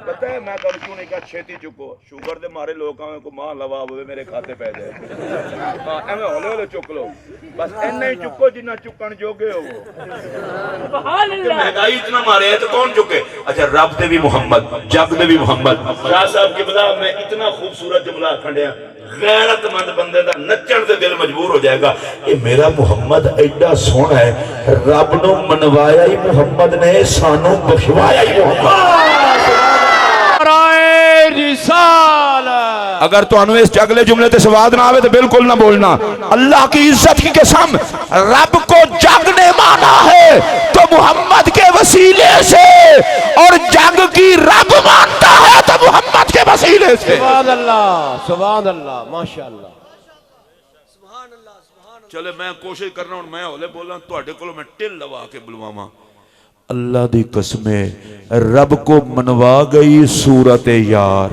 पता है मैं कल क्यों नहीं कहा छेती चुको, शुगर दे मारे लोग आवे को मां लवा होवे मेरे खाते पै जाए। हां एवें हौले हौले चुक लो, बस इन्ना ही चुको जिन्ना चुकन जोगे हो। सुभान अल्लाह। महंगाई इतना मारे है तो कौन चुके? अच्छा रब दे भी मुहम्मद, जग दे भी मुहम्मद। शाह साहब की बला मैं इतना खूबसूरत जुमला खंडिया, गैरतमंद बंदे दा नचण ते दिल मजबूर हो जाएगा। ये मेरा मुहम्मद एडा सोहना है, रब नूं मनवाया ही मुहम्मद ने, सानू बख्शवाया ही मुहम्मद। अगर तुहानू इस अगले जुमले ते स्वाद ना आवे तो बिल्कुल ना बोलना। अल्लाह की इज्जत की कसम, रब को जग ने माना है तो मुहम्मद के वसीले से, और जग की रब मानता है तो मुहम्मद के वसीले से। सुभान अल्लाह, सुभान अल्लाह, माशाअल्लाह। चले मैं कोशिश करना हूं मैं हौले बोलना, तुहाडे कोलों मैं टिल लवा के बुलवावां। अल्लाह दी कसमे रब को मनवा गई सूरत यार।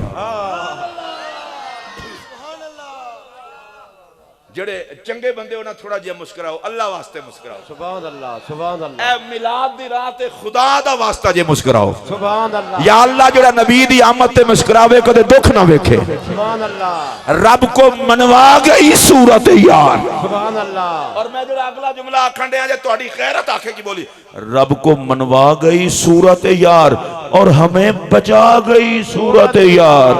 जेड़े चंगे बंदे हो ना थोड़ा जिहा मुस्कुराओ, अल्लाह वास्ते मुस्कुराओ। सुभान अल्लाह, सुभान अल्लाह। ए मिलाद दी रात ते खुदा दा वास्ता जे मुस्कुराओ। सुभान अल्लाह। या अल्लाह जेड़ा नबी दी आमद ते मुस्कुरावे कदे दुख ना वेखे। सुभान अल्लाह। रब को मनवा गई सूरत यार। सुभान अल्लाह। और मैं जेड़ा अगला जुमला आखण दिया जे तुहाडी गैरत आखे की बोली, रब को मनवा गई सूरत यार और हमें बचा गई सूरत यार।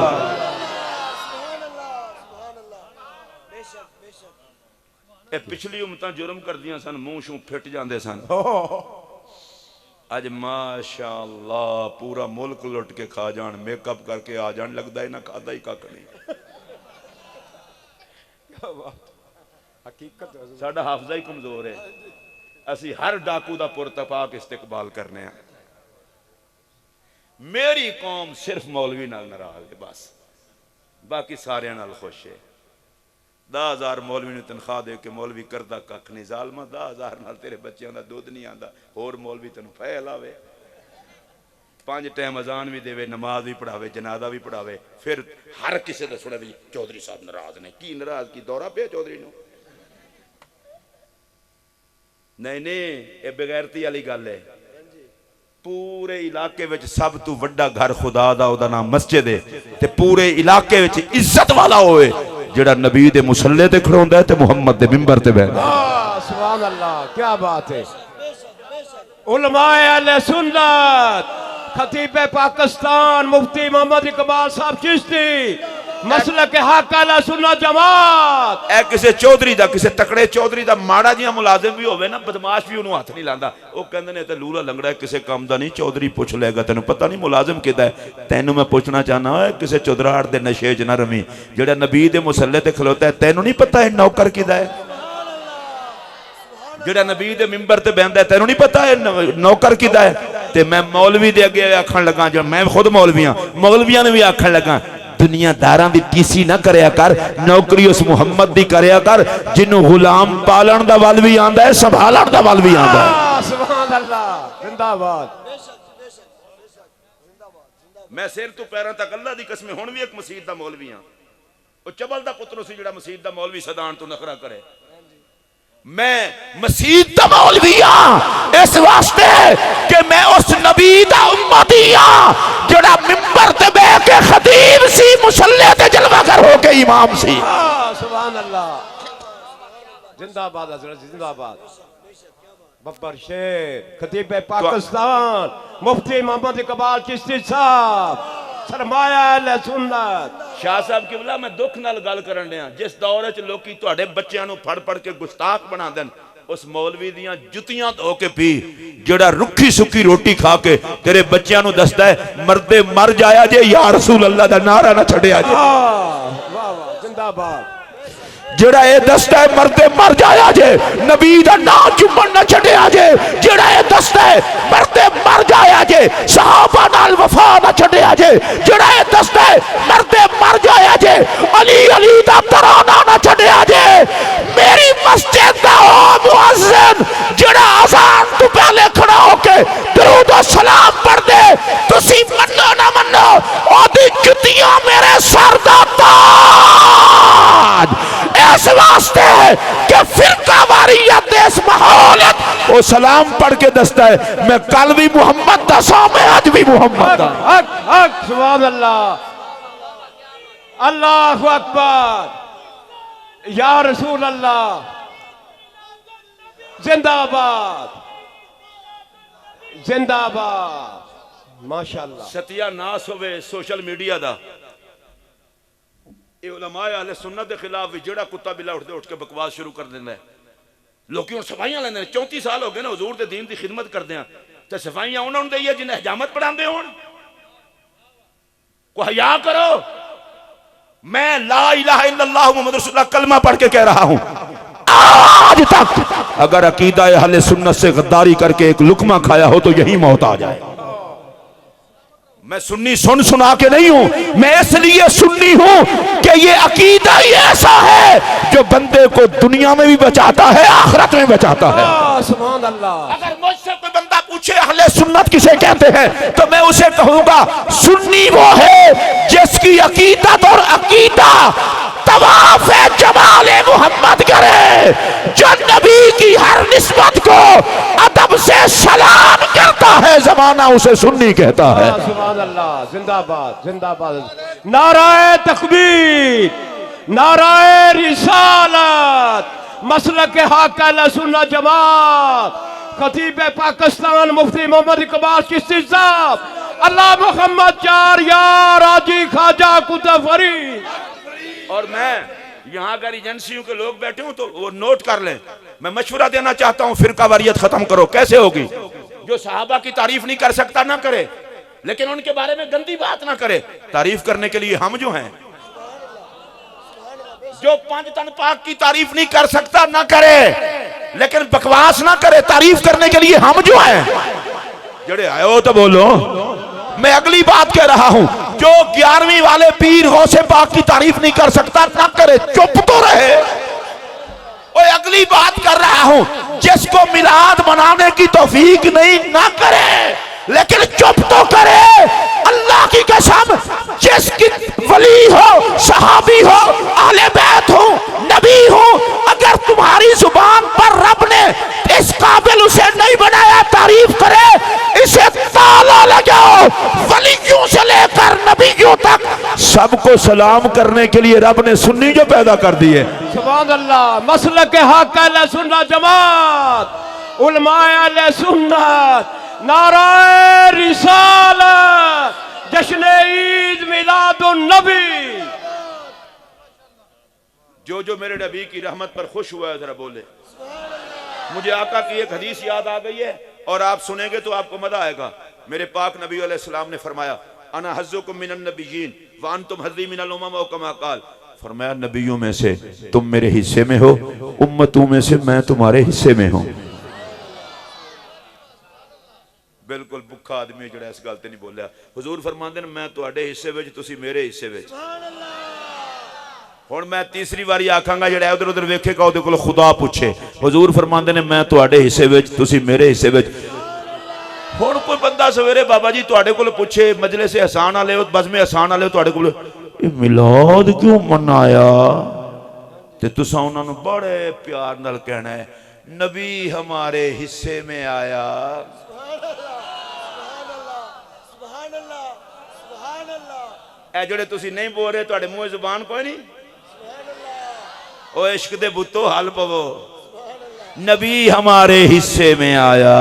ए पिछली उम्मतां जुर्म करदियां सन, मुंह शू फिट जांदे सन। अज माशाअल्लाह पूरा मुल्क लुट के खा जान, मेकअप करके आ जान, लगदा है ना खादा ही कख नहीं। हकीकत साडा हाफजा ही कमजोर है, असी हर डाकू दा पुरतपाक इस्तेकबाल करने हैं। मेरी कौम सिर्फ मौलवी नाल नाराज है बस, बाकी सारे नाल खुश है। 10,000 मौलवी ने तनख्वाह दे के मौलवी करदा कख नहीं। जालमा 10,000 नाल तेरे बच्चों का दुध नहीं आता, होर मौलवी तेन फै लावे, 5 टाइम अजान भी देवे, नमाज भी पढ़ावे, जनाजा भी पढ़ावे, फिर हर किसी का सुने भी चौधरी साहब नाराज ने। की नाराज की दौरा पे चौधरी नूं? नहीं नहीं, ये बेगैरती वाली गल है। पूरे इलाके विच सब तू वड्डा घर खुदा दा ओदा नाम मस्जिद है, ते पूरे इलाके विच इज्जत वाला होए जेड़ा नबी दे मुसल्ले ते खड़ोंदा है ते मुहम्मद दे मिंबर ते बैठदा है। सुभान अल्लाह, क्या बात है। उलमाए अहले सुन्नत, खतीब पाकिस्तान मुफ्ती मोहम्मद इकबाल साहब चिश्ती, मसलक हक अहले सुन्नत जमात। ए किसे चौधरी दा, किसे तकड़े चौधरी दा माड़ा जिहा मुलाजिम भी होवे ना, बदमाश भी उन्होंने हाथ नहीं लांदा। वो कहंदे ने ते लूला लंगड़ा किसे काम दा नहीं, चौधरी पुछ लेगा, तेन पता नहीं मुलाजिम किदा है। तेनू मैं पूछना चाहना है किसे चौधराड़ दे नशे च ना रमी, जेड़ा नबी दे मुसल्ले ते खलोता है, तेनू नहीं पता है नौकर किदा है? जेड़ा नबी दे मिंबर ते बैठदा है, तेनू नहीं पता है नौकर किदा है? ते मैं मौलवी दे अगे आखण लगा, जो मैं खुद मौलवी हां, मौलवियां ने भी आखण लगा दुनियादारां दी टीसी ना करया कर, नौकरी उस मुहम्मद दी करया कर जिन्हों गुलाम पालन दा वल भी आंदा है, संभालन दा वल भी आंदा है। सुभान अल्लाह, जिंदाबाद। मैं सिर तो पैरों तक अल्लाह दी कसम हुण भी एक मसीत दा मौलवी हां। वो चबल दा पुत्र सी जेड़ा मसीत दा मौलवी सदान तो नखरा करे। मैं मसीत दा मौलवी हां इस वास्ते कि मैं उस नबी दा उम्मती हां जेड़ा मिंबर ते बैठ के खतीब सी, मुसल्ले ते जलवागर होके इमाम सी। सुभान अल्लाह, जिंदाबाद हज़रत, जिंदाबाद। बब्बर शेर, खतीब पाकिस्तान मुफ्ती मोहम्मद इकबाल चिश्ती साहब, सरमाया अहले सुन्नत। शाह साहब किबला, मैं दुख नाल गल करन दिया, जिस दौर च लोकी तुहाडे बच्चों नूं फड़ फड़ के गुस्ताख बना देन, उस मौलवी दियां जुतियां धो के पी जेड़ा रुखी सुखी रोटी खा के तेरे बच्चों नूं दसदा है मरदे मर जाया जे या रसूल अल्लाह दा नारा ना छड़िया जे। वाह वाह, जिंदाबाद। जेड़ा ये दसदा है मरदे मर जाया जे, नबी दा नाम चुम्मन ना छड़िया जे। जेड़ा ये दसदा है मरदे मर जाया जे, सहाबा नाल वफा ना छड़िया जे। जेड़ा ये दसदा है मरदे मर जाया जे, अली अली दा तराना ना छड़िया जे। मेरी मस्जिद दा ओ मुअज्जिन जेड़ा अज़ान तो पहले खड़ा होके दरूद और सलाम पढ़ दे, तुसी मन्नो ना मन्नो ओदी जुतियां मेरे सर दा ताज। इस वास्ते कि फिरका वारियत इस माहौलत वो सलाम पढ़ के दसता है मैं कल भी मुहम्मद दा सा, मैं आज भी मुहम्मद दा। हक हक, सुभान अल्लाह, अल्लाहु अकबर, या रसूल अल्लाह, जिंदाबाद जिंदाबाद। माशाअल्लाह। सत्यानाश होवे सोशल मीडिया दा, ये उलमाए अहले सुन्नत के खिलाफ भी जेड़ा कुत्ता बिल्ला उठ के बकवास शुरू कर देंदा है। लोग हुण सफाइयां लैंदे ने, 34 साल हो गए ना हुजूर दे दीन दी खिदमत करदे आ, ते सफाइयां उन्हां नूं देईए जिन्हें हिजामत पढ़ांदे होण। को हया करो। मैं ला इलाहा इल्लल्लाह मुहम्मद रसूलुल्लाह कलमा पढ़ के कह रहा हूं, आज तक अगर अकीदा अहले सुन्नत से गद्दारी करके एक लुकमा खाया हो तो यही मौत आ जाए। मैं सुन्नी सुन सुना के नहीं हूं, मैं इसलिए सुन्नी हूं कि ये अकीदा ही ऐसा है जो बंदे को दुनिया में भी बचाता है, आखिरत में बचाता है। सुभान अल्लाह। अगर मुझसे कोई बंदा पूछे पूछे अहले सुन्नत किसे कहते हैं, तो मैं उसे कहूंगा सुन्नी वो है जिसकी अकीदत और अकीदा तवाफ जमाल मोहम्मद करे, जो नबी की हर निस्बत को अदब से सलाम करता है, जमाना उसे सुन्नी कहता है। सुभान अल्लाह, जिंदाबाद जिंदाबाद। नाराए तकबीर, नाराए रिसालत, मसलक हक अहले सुन्नत जमात, खतीब पाकिस्तान मुफ्ती मोहम्मद इकबाल चिश्ती साहब, अल्लाह मोहम्मद चार यार आजी ख्वाजा कुतुब फरीद। और मैं यहाँ अगर एजेंसियों के लोग बैठे हूं तो वो नोट कर लें, मैं मशवरा देना चाहता हूं, फिरका वारियत खत्म करो। कैसे होगी? जो सहाबा की तारीफ नहीं कर सकता ना करे, लेकिन उनके बारे में गंदी बात ना करे। तारीफ करने के लिए हम जो हैं, जो पंज तन पाक की तारीफ नहीं कर सकता ना करे, लेकिन बकवास ना करे। तारीफ करने के लिए हम जो हैं, जड़े आए हो तो बोलो। मैं अगली बात कह रहा हूं, जो 11वीं वाले पीर गौसे पाक की तारीफ नहीं कर सकता ना करे, चुप तो रहे। और अगली बात कर रहा हूं, जिसको मिलाद मनाने की तौफीक नहीं ना करे, लेकिन चुप तो करे। अल्लाह की कसम, जिसकी वली हो, सहाबी हो, आले बैत हो, नबी हो, अगर तुम्हारी जुबान पर रब ने इस काबिल उसे नहीं बनाया तारीफ करे, इसे ताला लगाओ। वलियों से लेकर नबियों तक सबको सलाम करने के लिए रब ने सुन्नी जो पैदा कर दिए। सुभान अल्लाह। मसलक हक अहले सुन्नत जमात, उलमाए अहले सुन्नत, नाराए रिसालत, जश्न ईद मिलादुन नबी। जो जो मेरे नबी की रहमत पर खुश हुआ है जरा बोले। मुझे आका की एक हदीस याद आ गई है और आप सुनेंगे तो आपको मजा आएगा। मेरे पाक नबी अलैहिस्सलाम ने फरमाया, अना हज़्ज़ुकुम मिनन नबिय्यीन व अंतुम हज़्ज़ी मिनल उमम, कमा क़ाल। फरमाया, नबियों में से तुम मेरे हिस्से में हो, उम्मतों में से मैं तुम्हारे हिस्से में हूं। बिल्कुल भुखा आदमी जड़ा इस गल ते नहीं बोलिया। हुजूर फरमांदे ने, मैं तुहाडे हिस्से विच, तुसी मेरे हिस्से विच। हुण मैं तीसरी बारी आखांगा, जड़ा उधर उधर वेखेगा ओदे कोल खुदा पूछे। हुजूर फरमांदे ने, मैं तुहाडे हिस्से विच, तुसी मेरे हिस्से विच। हुण कोई बंदा सवेरे बाबा जी तुहाडे कोल पूछे, मजलिस एहसान वाले हो, बज़्म एहसान वाले हो, तुहाडे कोल मिलाद क्यों मनाया, ते तुसां उन्हां नूं बड़े प्यार नाल कहना है, नबी हमारे हिस्से में आया। ए जेड़े तुसी नहीं बोल रहे, तुहाडे मुंह जुबान कोई नहीं। ओ इश्क दे बुतो हल पवो, नबी हमारे हिस्से में आया।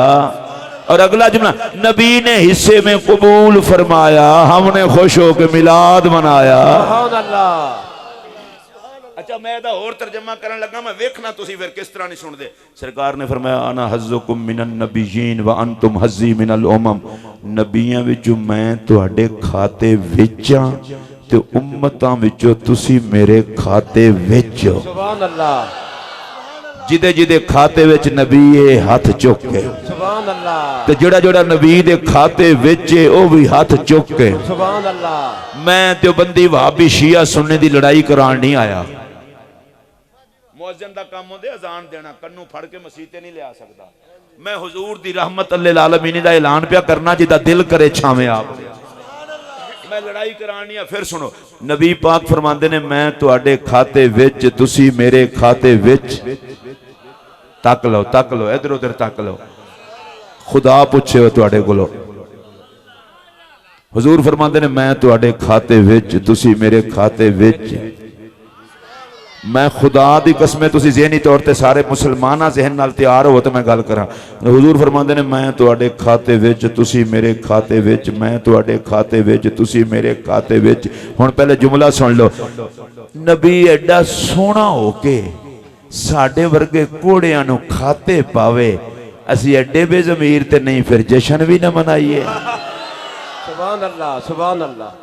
और अगला जुमला, नबी ने हिस्से में कबूल फरमाया, हमने खुश होकर मिलाद मनाया। सुभान अल्लाह। अच्छा मैं दा और तर्जमा करन लगा, मैं वेखना तुसी फिर किस तरह नहीं सुनदे। सरकार ने फरमाया, अना हज़्ज़ुकुम मिनन नबिय्यीन व अंतुम हज़्ज़ी मिनल उमम, नबियां विचों मैं तुहाडे खाते विच हां ते उम्मतां विचों तुसी मेरे खाते विच। सुभान अल्लाह। जिदे जिदे खाते विच नबी है हाथ चुक के, सुभान अल्लाह। ते जेड़ा जेड़ा नबी दे खाते विच है ओ भी हाथ चुक के। सुभान अल्लाह। मैं देवबंदी वहाबी शिया सुन्नी दी लड़ाई करान नहीं आया। मुअज्जिन दा काम होंदे अजान देना, कन्नू फड़ के मसीह ते नहीं ले आ सकदा। मैं हुजूर दी रहमत लिल आलमीन दा ऐलान पिया करना, जिदा दिल करे छावे आप। मैं लड़ाई करानी है। फिर सुनो, नबी पाक फरमांदे ने, मैं तुहाडे खाते विच, तुसी मेरे खाते विच। तक लो तक लो, इधर उधर तक लो। खुदा पूछे हो तुहाडे कोलों। हुजूर फरमांदे ने, मैं तुहाडे खाते विच, तुसी मेरे खाते विच। मैं खुदा दी कसमें, तुसी ज़हनी तौर ते सारे मुसलमाना ज़हन नाल तैयार हो तो मैं गल करा। हुजूर फरमांदे ने, मैं तुहाडे खाते विच, तुसी मेरे खाते विच, मैं तुहाडे खाते विच, तुसी मेरे खाते विच। हुण पहले जुमला सुन लो। नबी एडा सोहना हो के साडे वर्गे घोड़ियां नूं खाते पावे, असी एडे बेज़मीर ते नहीं, फिर जश्न भी ना मनाइए। सुभान अल्लाह। सुभान अल्लाह।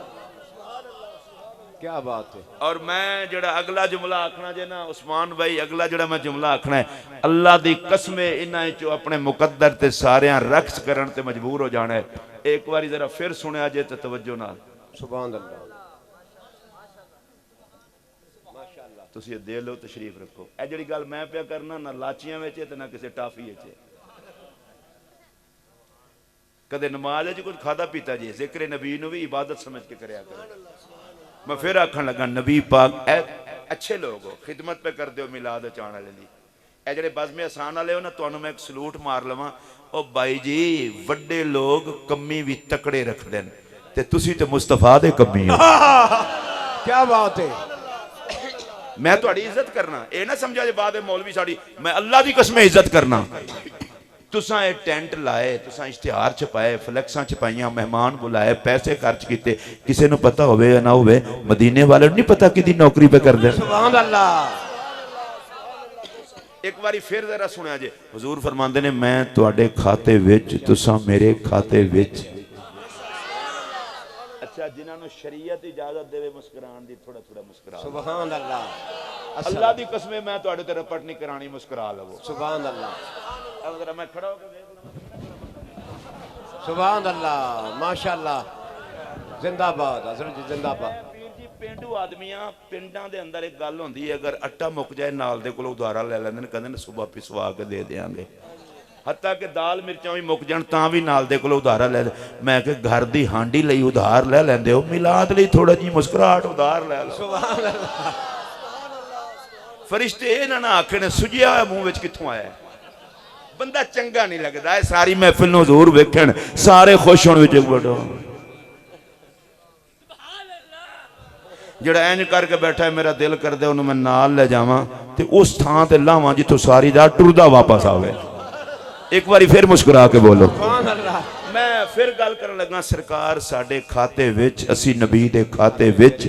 क्या बात है। और मैं जड़ा अगला जुमला आखना जे ना उस्मान भाई, अगला जड़ा मैं जुमला आखना है, अल्लाह दी कसमे इन्हां चो अपने मुकद्दर ते सारियां रक्स करन ते मजबूर हो जाना है। एक बारी जरा फिर सुनिया जे ते तवज्जो नाल। सुभान अल्लाह। माशाअल्लाह। तुसी दे लो, तशरीफ रखो। ए जड़ी गल मैं पिया करना, ना लाचियां विच ते ना किसी टाफी विच। कदे नमाज च कुछ खादा पीता जी जिक्र नबी नू भी इबादत समझ के करया करो। मैं फिर आखन लगा नबी पाक अच्छे लोग हो, खिदमत पे कर दो मिलाद चाण वाले दी। ए जेड़े बज़मे आसान वाले हो ना, तुहानू मैं एक सलूट मार लवां। ओ भाई जी वड्डे लोग कमी भी तकड़े रखदे न ते तुसी ते मुस्तफा दे कमी हो। क्या बात है। मैं तुहाडी इज्जत करना, ये ना समझा जे बाद मौलवी साड़ी, मैं अल्लाह दी कसम इज्जत करना। तुसां ये टेंट लाए, तुसां इश्तिहार छपाए, फ्लैक्सां छपाइयां, मेहमान बुलाए, पैसे खर्च किते, किसी नूं पता होवे या ना होवे, मदीने वाले नूं नहीं पता किदी नौकरी पे कर दे। सुभान अल्लाह। एक बारी फिर जरा सुनिया जे, हुजूर फरमांदे ने मैं तुहाडे खाते विच, तुसां मेरे खाते विच। अच्छा जिन्होंने शरीयत इजाजत देवे मुस्कुरान दी, थोड़ा थोड़ा मुस्कुरा। सुभान अल्लाह। अल्लाह दी कसम मैं तुहाडे ते रपट नहीं करानी, मुस्कुरा लवो। सुभान अल्लाह। अब जरा मैं खड़ा होकर देख। सुभान अल्लाह, माशाअल्लाह, जिंदाबाद हजरत जी, जिंदाबाद। पीर जी पेंडू आदमियां पिंडां दे अंदर एक गल होंदी है, अगर आटा मुक जाए नाल दे कोलों उधारा ले लैंदे ने, कहंदे ने सुबह पिसवा के दे देंगे। हत्ता कि दाल मिर्चां भी मुक जाण तां भी नाल दे कोलों उधारा ले। मैं कि घर दी हांडी लई उधार ले लैंदे हो, मिलाद लई थोड़ा जी मुस्कुराहट उधार ले लो। सुभान अल्लाह। फरिश्ते ये ना आखण सुजिया होया मुंह विच कित्थों आया है। बंदा चंगा नहीं लगदा है। सारी महफिल नूं हुजूर वेखण, सारे खुश होण विच बड़ो जेड़ा इंज करके बैठा है, मेरा दिल करदा उन्हें मैं नाल ले जावां ते उस थां ते लावां जिथों सारी रात टुरदा वापस आवे। एक बारी फिर मुस्कुरा के बोलो। सुभान अल्लाह। मैं फिर गल करन लगा, सरकार साडे खाते विच, असी नबी दे खाते विच,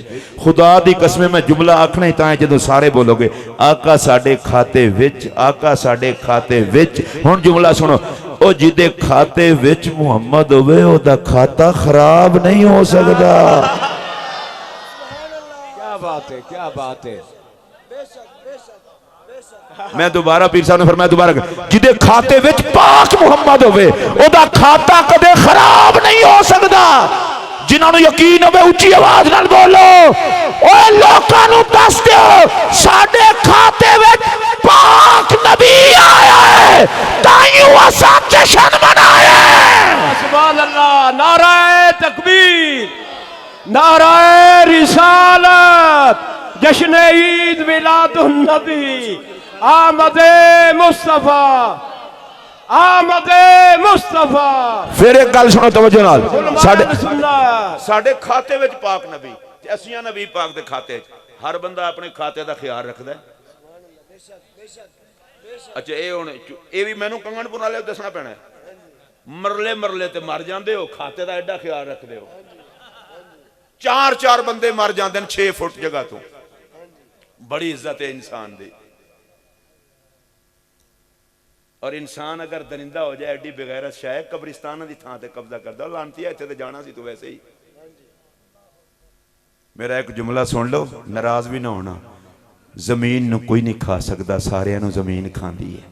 खुदा दी कसम मैं जुमला आखना ही तां है जदों सारे बोलोगे आका साडे खाते विच, आका साडे खाते विच। हुण जुमला सुनो, ओ जिदे खाते विच मुहम्मद होवे ओदा खाता खराब नहीं हो सकदा। क्या बात है, क्या बात है। मैं दोबारा पीर साहब ने फरमाया, दोबारा जिदे खाते विच पाक मुहम्मद होवे ओदा खाता कदे खराब नहीं हो सकदा। जिन्होंने यकीन होवे उच्ची आवाज नाल बोलो, ओए लोकां नूं दस दिओ साडे खाते विच पाक नबी आया है, ताइयों असां जश्न मनाया है। सुभान अल्लाह। नाराए तकबीर, नाराए रिसालत, जश्न ईद मिलादुन नबी, आमदे मुस्तफा, आमदे मुस्तफा। फिर एक गल सुनो तवज्जो नाल, सुनना साडे खाते विच पाक नबी ते असीं नबी पाक दे खाते च हर बंदा अपने खाते दा ख्याल रखदा है। अच्छा ये हुण ये भी मैनू कंगणपुर वाले दसना पैना है। मरले मरले ते मर जांदे हो, खाते दा एडा ख्याल रखदे हो। चार चार बंदे मर जांदे न 6 फुट जगह तो। बड़ी इज्जत है इंसान दी। और इंसान अगर दरिंदा हो जाए एडी बेगैरत शायद कब्रिस्तान की थां ते कब्जा करदा, लानती है इत्थे ते जाना सी तू वैसे ही। मेरा एक जुमला सुन लो, नाराज भी ना होना। जमीन नूं कोई नहीं खा सकता, सारियां नूं जमीन खांदी है।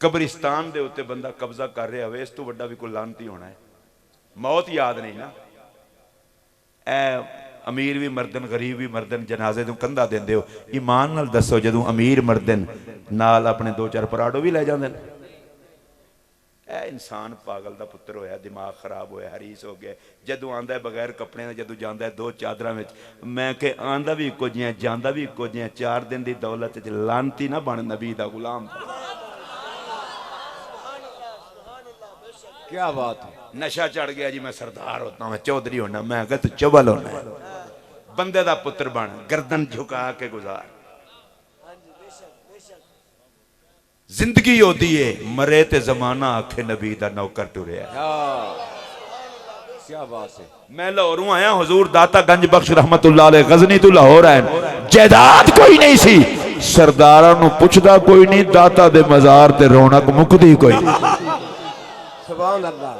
कब्रिस्तान दे उत्ते बंदा कब्जा कर रहा हो, इस तो वड्डा भी कोई लानती होना है। मौत याद नहीं ना। ए अमीर भी मरदन, गरीब भी मरदन, जनाजे तू कंधा देंदे हो। ईमान नाल दसो, जदों अमीर मरदन नाल अपने 2-4 पराडो भी लै जांदे ने। ए इंसान पागल दा पुत्र होया, दिमाग खराब होया, हरीस हो गया। जदों आंदा है बगैर कपड़े दे, जदों जांदा है 2 चादरां विच। मैं कि आंदा भी इक्को जिहा, जांदा भी इक्को जिहा। 4 दिन दी दौलत च लानती ना बन नबी दा गुलाम। क्या बात है। नशा चढ़ गया जी, मैं सरदार होता हूं, मैं चौधरी होना। मैं कहा तू चबल होना, बंदे दा पुत्र बन, गर्दन झुका के गुजार। जिंदगी होती है, मरे ते जमाना आखे नबी दा नौकर टुरिया। क्या बात है। मैं लाहौरों आया, हुजूर दाता गंज बख्श रहमतुल्लाह अलैह गजनी तो लाहौर आए। जायदाद कोई नहीं सी, सरदारां नूं पुछदा कोई नहीं, दाता दे मजार ते रौनक मुकदी कोई। सुभान अल्लाह।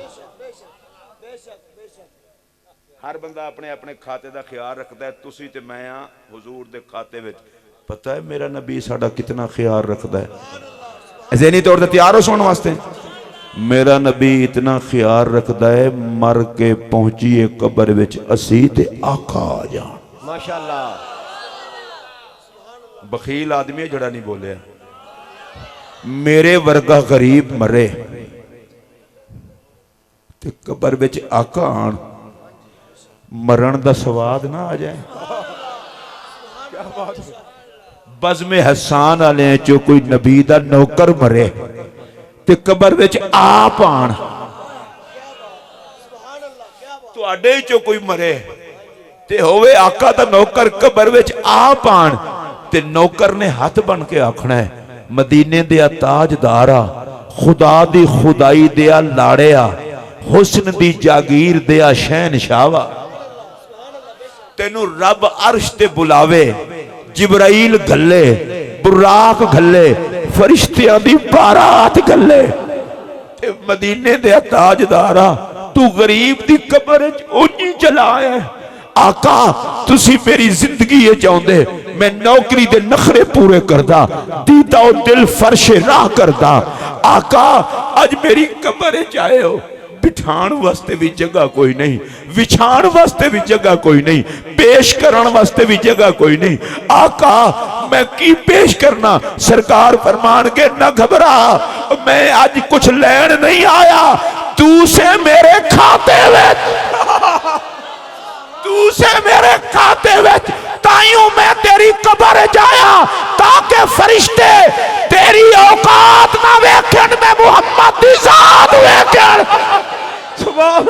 हर बंदा अपने अपने खाते का ख्याल रखता है। तुसी ते मैं आ हुजूर दे खाते विच। पता है मेरा नबी साडा कितना ख्याल रखता है। ज़हनी तौर पर तैयार हो सुनने वास्ते। मेरा नबी इतना ख्याल रखता है, मर के पहुंचीए कब्र विच असी ते आका आ जान। माशाअल्लाह। बखील आदमी है जड़ा नहीं बोलिया। मेरे वर्गा गरीब मरे ते कबर विच आका आन, मरण दा स्वाद ना आ जाए। बज़्म हसान वाले चो कोई नबी दा नौकर मरे ते कबर विच आप आन, तुहाडे चो कोई मरे ते होवे आका दा नौकर कबर विच आप आन ते नौकर ने हाथ बन के आखना है मदीने दिया ताजदारा, खुदा दी खुदाई दिया लाड़िया, हुस्न दी जागीर दिया शहनशावा, तेनू रब अर्श ते बुलावे, जिब्राइल गले, बुराक गले, फरिश्तियां दी बारात गले, ते मदीने दे ताजदारा तू गरीब दी कबर च उन्नी चला आया। आका तुसी मेरी जिंदगी ये चाहते मैं नौकरी दे नखरे पूरे करदा, दीदा ओ दिल फर्शे राह करदा। आका अज मेरी कबर च आए हो, बिठाण वास्ते भी जगह कोई नहीं, विछाण वास्ते भी जगह कोई नहीं, पेश करन वास्ते भी जगह कोई नहीं। आका मैं की पेश करना? सरकार फरमान के न घबरा, मैं आज कुछ लैन नहीं आया, तू से मेरे खाते में, तू से मेरे खाते में ताइयों मैं तेरी कबर जाया ताकि फरिश्ते तेरी औकात ना वेखन, मैं मुहम्मद दी जात वेखन। सुभान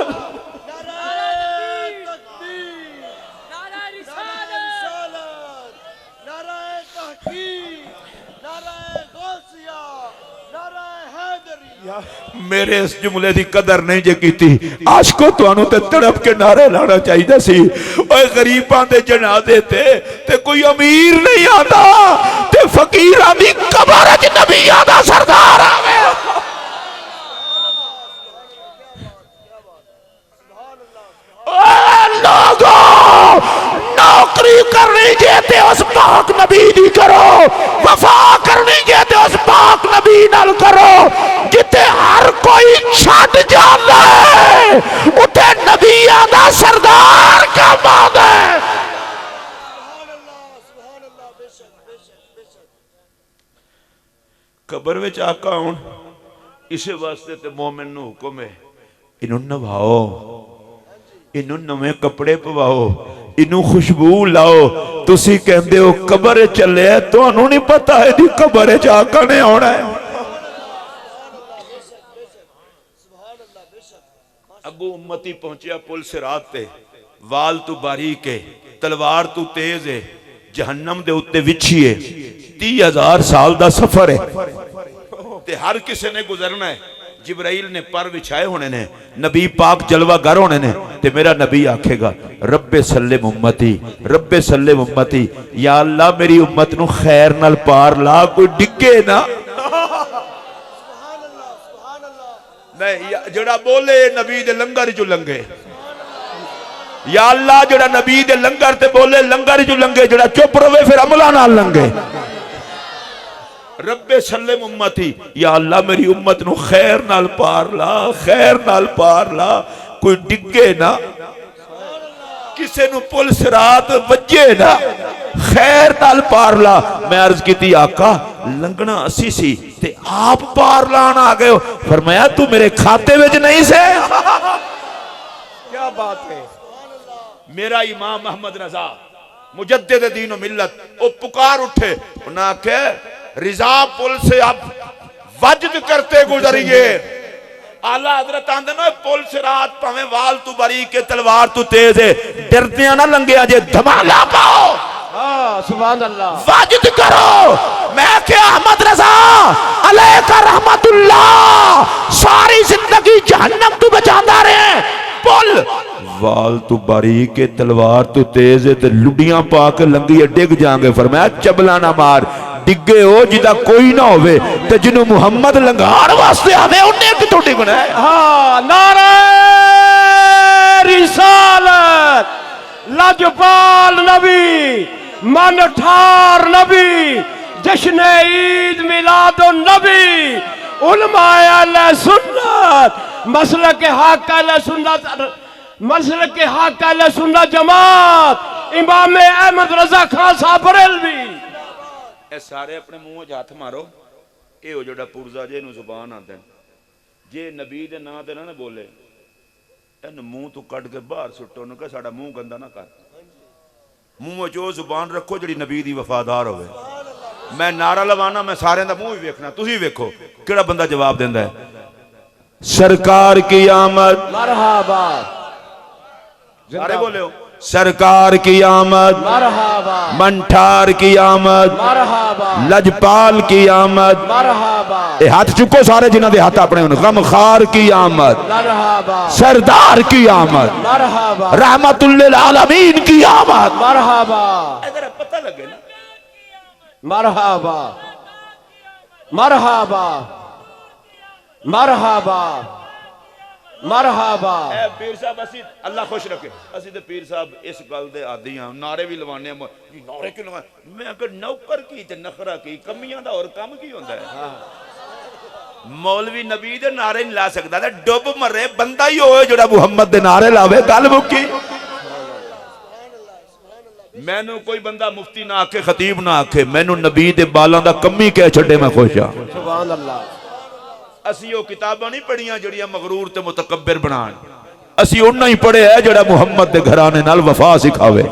मेरे इस जुमले की कदर नहीं जे कीती। आशको तुहानू ते तड़प के नारे लाना चाहिए सी। ओए गरीबां दे जनाजे ते कोई अमीर नहीं आता ते फकीरां दी कबर च नबियां दा सरदार आवे। नौकरी करनी जे ते उस पाक नबी दी करो, वफा करनी जे ते उस पाक नबी नाल करो। जिथे हर कोई छड़ जांदा है उथे नबियां दा सरदार कम आंदा है। कबर विच आका हुण इसे वास्ते ते मोमिन नूं हुक्म है इनू नवाओ, इनू नवे कपड़े पवाओ, इनू खुशबू लाओ। तुसी कहंदे हो कबर चले, तुहानू नहीं पता इहदी कबर च आका ने आउणा है। अगू उम्मती पहुंचिया पुल सिरात ते, वाल तू बारीक है, तलवार तू तेज है, जहन्नम दे उत्ते विछिए 30,000 साल दा सफर है ते हर किसी ने गुजरना है। जिब्राइल ने पर विछाए होने ने, नबी पाक जलवा गर होने ने ते मेरा नबी आखेगा रब्बे सल्लिम उम्मती, रब्बे सल्लिम उम्मती, या अल्लाह मेरी उम्मत नू खैर नाल पार ला, कोई डिगे ना। नहीं जड़ा बोले नबी दे लंगर चो लंघे, या अल्लाह जड़ा नबी दे लंगर ते बोले लंगर चो लंघे, जड़ा चुप रवे फिर अमला नाल लंघे। रब्बे सल्लिम उम्मती, या अल्लाह मेरी उम्मत नू खैर नाल पार ला, खैर नाल पार ला, कोई डिगे ना, किसे नू पुल सिरात वजे ना, खैर नाल पार ला। मैं अर्ज की आका लंघना असी सी ते आप पार लान आ गए हो। फरमाया तू मेरे खाते विच नहीं से। क्या बात है। मेरा इमाम अहमद रजा मुजद्दिद दीन व मिल्लत वो पुकार उठे, उन्हें आखे रिजा पुल से अब वजद करते गुजरिए। आला हजरत आंदे ना पुल सिरात भावें वाल तू बारीक के तलवार तू तेज है, डरदियां ना लंघिया जे, धमाला पाओ। हाँ सुभान अल्लाह, वाजिद करो। मैं क्या अहमद रजा अलैका रहमतुल्लाह सारी जिंदगी जहन्नम तू बचाता रहे। पुल वाल तू बारीक के तलवार तू तेज है ते लुडियां पा के लंघी डिग जाएंगे। फरमाया चबला ना मार, डिगे हो जिदा कोई ना होवे ते जिन्हों मुहम्मद लंघाण वास्ते आवे उन्हें कितों डिगना है। हाँ नारे रिसालत, लजपाल नबी, मन ठार नबी, जश्न ईद मिलादुन नबी, उलमाए अहले सुन्नत, मसलक हक अहले सुन्नत, मसलक हक अहले सुन्नत जमात, इमाम अहमद रजा खान साहब बरेलवी। ਇਹ ਸਾਰੇ ਆਪਣੇ ਮੂੰਹ 'ਚ ਹੱਥ ਮਾਰੋ। ਇਹ ਉਹ ਜਿਹੜਾ ਪੁਰਜ਼ਾ ਜੇ ਇਹਨੂੰ ਜ਼ੁਬਾਨ ਆਉਂਦੇ ਨੇ, ਜੇ ਨਬੀ ਦੇ ਨਾਂ ਤੇ ਨਾ ਬੋਲੇ ਇਹਨੂੰ ਮੂੰਹ ਤੋਂ ਕੱਢ ਕੇ ਬਾਹਰ ਸੁੱਟੋ, ਉਹਨੂੰ ਕਹੇ ਸਾਡਾ ਮੂੰਹ ਗੰਦਾ ਨਾ ਕਰ। ਮੂੰਹ 'ਚ ਉਹ ਜ਼ੁਬਾਨ ਰੱਖੋ ਜਿਹੜੀ ਨਬੀ ਦੀ ਵਫਾਦਾਰ ਹੋਵੇ। मैं नारा लवाना, मैं सारे का मुंह भी वेखना, तुसी वेखो केड़ा बंदा जवाब देंदा है। सरकार की आमद मरहबा, सारे बोले हो सरकार की आमद मरहबा, मंठार की आमद मरहबा, लजपाल की आमद मरहबा, ए हाथ चुको सारे जिन्हां दे हाथ अपने होने। गमखार की आमद मरहबा, सरदार की आमद मरहबा, रहमतुल लिल आलमीन की आमद। मरहबा, इधर पता लगे ना, मरहबा, मरहबा, मरहबा, मरहबा। ए पीर साहब असी अल्लाह खुश रखे, असी तो पीर साहब इस गल दे आदी हां, नारे भी लवाने नारे क्यों लगा। मैं अगर नौकर की ते नखरा की कमियां दा और काम की होंदा है। मौलवी नबी दे नारे नहीं ला सकदा, ते डुब मरे बंदा ही होए जेड़ा मुहम्मद दे नारे लावे, गल मुक्की। मैनू कोई बंदा मुफ्ती ना आखे, खतीब ना आखे, मैनू नबी दे बालां दा कमी कह छड्डे, मैं खुश हां। सुभान अल्लाह। असी वो किताबां नहीं पढ़ियां जड़ियां मगरूर ते मुतकब्बिर बनान, असी उन्ना ही पढ़े है जेड़ा मुहम्मद दे घराने नाल वफा सिखावे,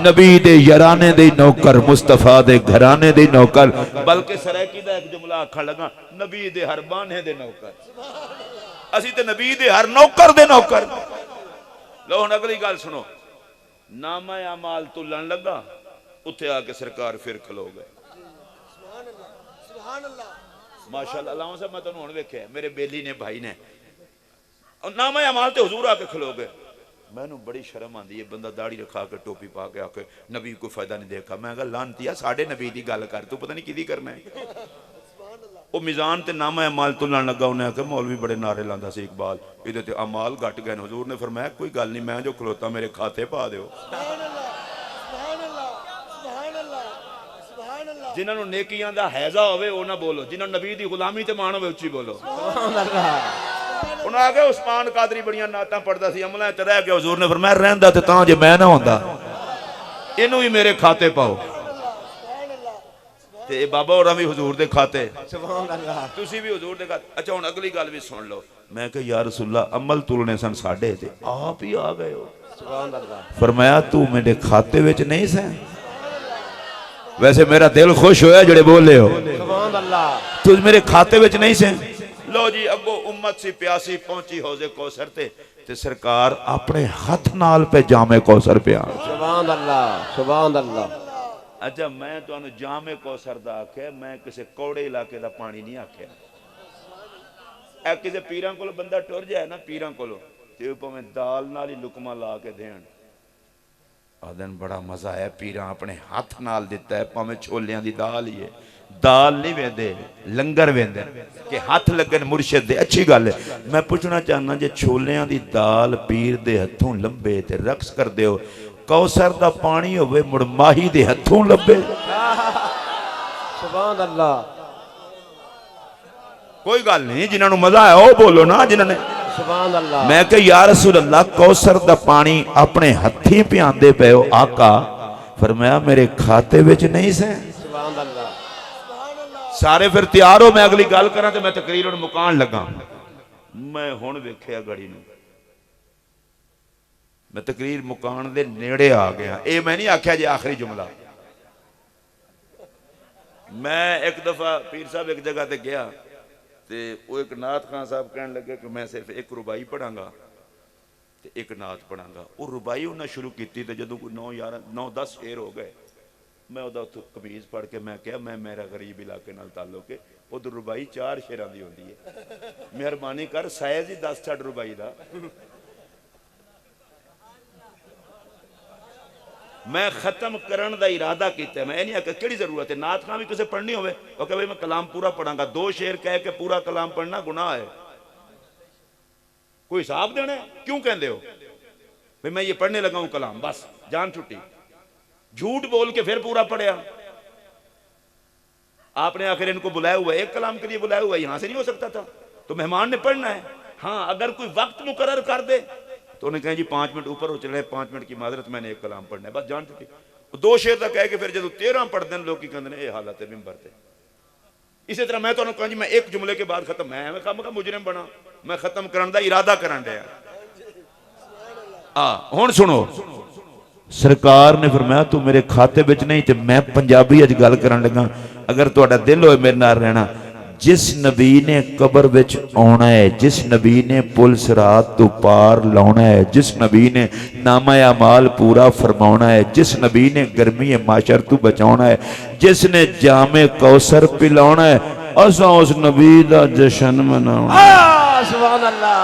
नबी दे याराने दे नौकर, मुस्तफा दे घराने दे नौकर। बल्कि सरायकी दा एक जुमला आखण लगा, नबी दे हर बाने दे नौकर। असी ते नबी दे हर नौकर दे नौकर। लो हुण अगली गल सुनो, नामा अमाल तुलन लगा, उत्थे आके सरकार फिर खलो गए। माशाअल्लाह अल्लाह साहब, मैं तुहानू हुण वेख्या, मेरे बेली ने भाई ने नामा अमाल ते हुजूर आके खलो गए। मैनू बड़ी शर्म आती है, बंदा दाढ़ी रखा के टोपी पा के आके नबी कोई फायदा नहीं देखा। मैं कहा लानतिया साडे नबी दी गल कर, तू पता नहीं किदी करना है। वो मिजान ते नामा अमाल तुलन लगा, उन्हें आके मौलवी बड़े नारे लांदा सी इकबाल, इहदे ते अमाल घट गए। हुजूर ने फरमाया कोई गल नहीं, मैं जो खलोता मेरे खाते पा दिओ। जिन्होंने नेकियां दा हैजा होवे वो ना बोलो, जिन्होंने नबी दी गुलामी ते मान होवे उच्ची बोलो। उन्हें आके उस्मान कादरी बड़ियां नातां पढ़दा सी, अमलां च रह गया। हुजूर ने फरमाया रहंदा ते तां जे मैं ना होंदा, इनू ही मेरे खाते पाओ। ते बाबा होरां भी हुजूर दे खाते, सुभान अल्लाह, तुसी भी हुजूर दे खाते। अच्छा हुण अगली गल भी सुन लो। मैं कहा या रसूलल्लाह अमल तुलने सन साडे ते आप ही आ गए हो। सुभान अल्लाह। फरमाया तू मेरे खाते विच नहीं सै। वैसे मेरा दिल खुश होया जेड़े बोले हो, सुभान अल्लाह। तू मेरे खाते विच नहीं सै। लो जी अगो उम्मत सी प्यासी पहुंची हौजे कौसर ते सरकार अपने हाथ नाल पे जामे कौसर पिया। सुभान अल्लाह, सुभान अल्लाह। अच्छा मैं तुहानू जामे कौसर दा आख्या, मैं किसी कौड़े इलाके दा पानी नहीं आख्या। ए किसी पीरां कोल बंदा टुर जाए ना, पीरां कोलों ते भावें दाल नाल ही लुकमा ला के देन, आदन बड़ा मजा है, पीरां अपने हाथ नाल दिता है, भावें छोलियां दी दाल ही है। दाल नहीं वेंदे, लंगर वेंदे कि हाथ लगन मुर्शिद दे। अच्छी गल है। मैं पूछना चाहना, जे छोलियां दी दाल पीर दे हथों लंबे ते रक्स कर दे, कौसर दा पानी होवे मुड़ माही दे हथों लब्बे। सुभान अल्लाह। कोई गल नहीं, जिन्होंने मजा आया वो बोलो ना, जिन्होंने। सुभान अल्लाह। मैं कहा या रसूल अल्लाह कौसर दा पानी अपने हथी पियांदे पे हो आका। फरमाया मेरे खाते विच नहीं से। सुभान अल्लाह। सारे फिर तैयार हो, मैं अगली गल करा तो मैं तकरीर हुण मुकान लगा। मैं हुण वेखिया घड़ी नूं, मैं तकरीर मुकान दे नेड़े आ गया। ये मैं नहीं आख्या जी आखिरी जुमला। मैं एक दफा पीर साहब एक जगह ते गया, ते वो एक नात खान साहब कहने लगे कि मैं सिर्फ एक रुबाई पढ़ांगा ते एक नात पढ़ांगा। वो रुबाई उन्हें शुरू की, तो जो कोई 9-10 शेर हो गए, मैं उदा उत्थों कमीज पढ़ के मैं क्या, मैं मेरा गरीब इलाके नाल ताल्लुक है, उधर रुबाई 4 शेरां दी होंदी है, मेहरबानी कर साइज ही 10 छड़ रुबाई दा। मैं खत्म करने का इरादा किया। मैं नहीं आख्या कि जरूरत है, नात खां भी किसी पढ़नी हो भाई मैं कलाम पूरा पढ़ांगा, 2 शेर कह के पूरा कलाम पढ़ना गुनाह है। कोई हिसाब देना है? क्यों कहते हो भाई मैं ये पढ़ने लगा हूं कलाम, बस जान छुट्टी। झूठ बोल के फिर पूरा पढ़िया। आपने आखिर इनको बुलाया हुआ, एक कलाम के लिए बुलाया हुआ, यहां से नहीं हो सकता था, तो मेहमान ने पढ़ना है। हाँ अगर कोई वक्त मुकर्रर कर दे तो उन्हें कहें जी 5 मिनट ऊपर हो चले, 5 मिनट की माजरत, मैंने एक कलाम पढ़ना है, बस जान चुकी। दो शेर तक कह के फिर जो 13 पढ़ते हैं लोग कहते हैं ये हालत है मिंबर ते। इसी तरह मैं तुहानू कहूँ जी मैं एक जुमले के बाद खत्म, मैं कम का मुजरिम बना, मैं खत्म करने का इरादा करन दिया। हुण सुनो, सरकार ने फरमाया तू मेरे खाते विच नहीं ते मैं पंजाबी अज गल करन लगा। अगर तुहाडा दिल होए मेरे नाल रहना, जिस नबी ने कबर विच आउणा है, जिस नबी ने पुल सिरात तो पार लाउणा है, जिस नबी ने नामा अमाल पूरा फरमाउणा है, जिस नबी ने गर्मी माशर तू बचाउणा है, जिसने जामे कौसर पिलाउणा है, असां उस नबी दा जश्न मनाउणा। सुभान अल्लाह।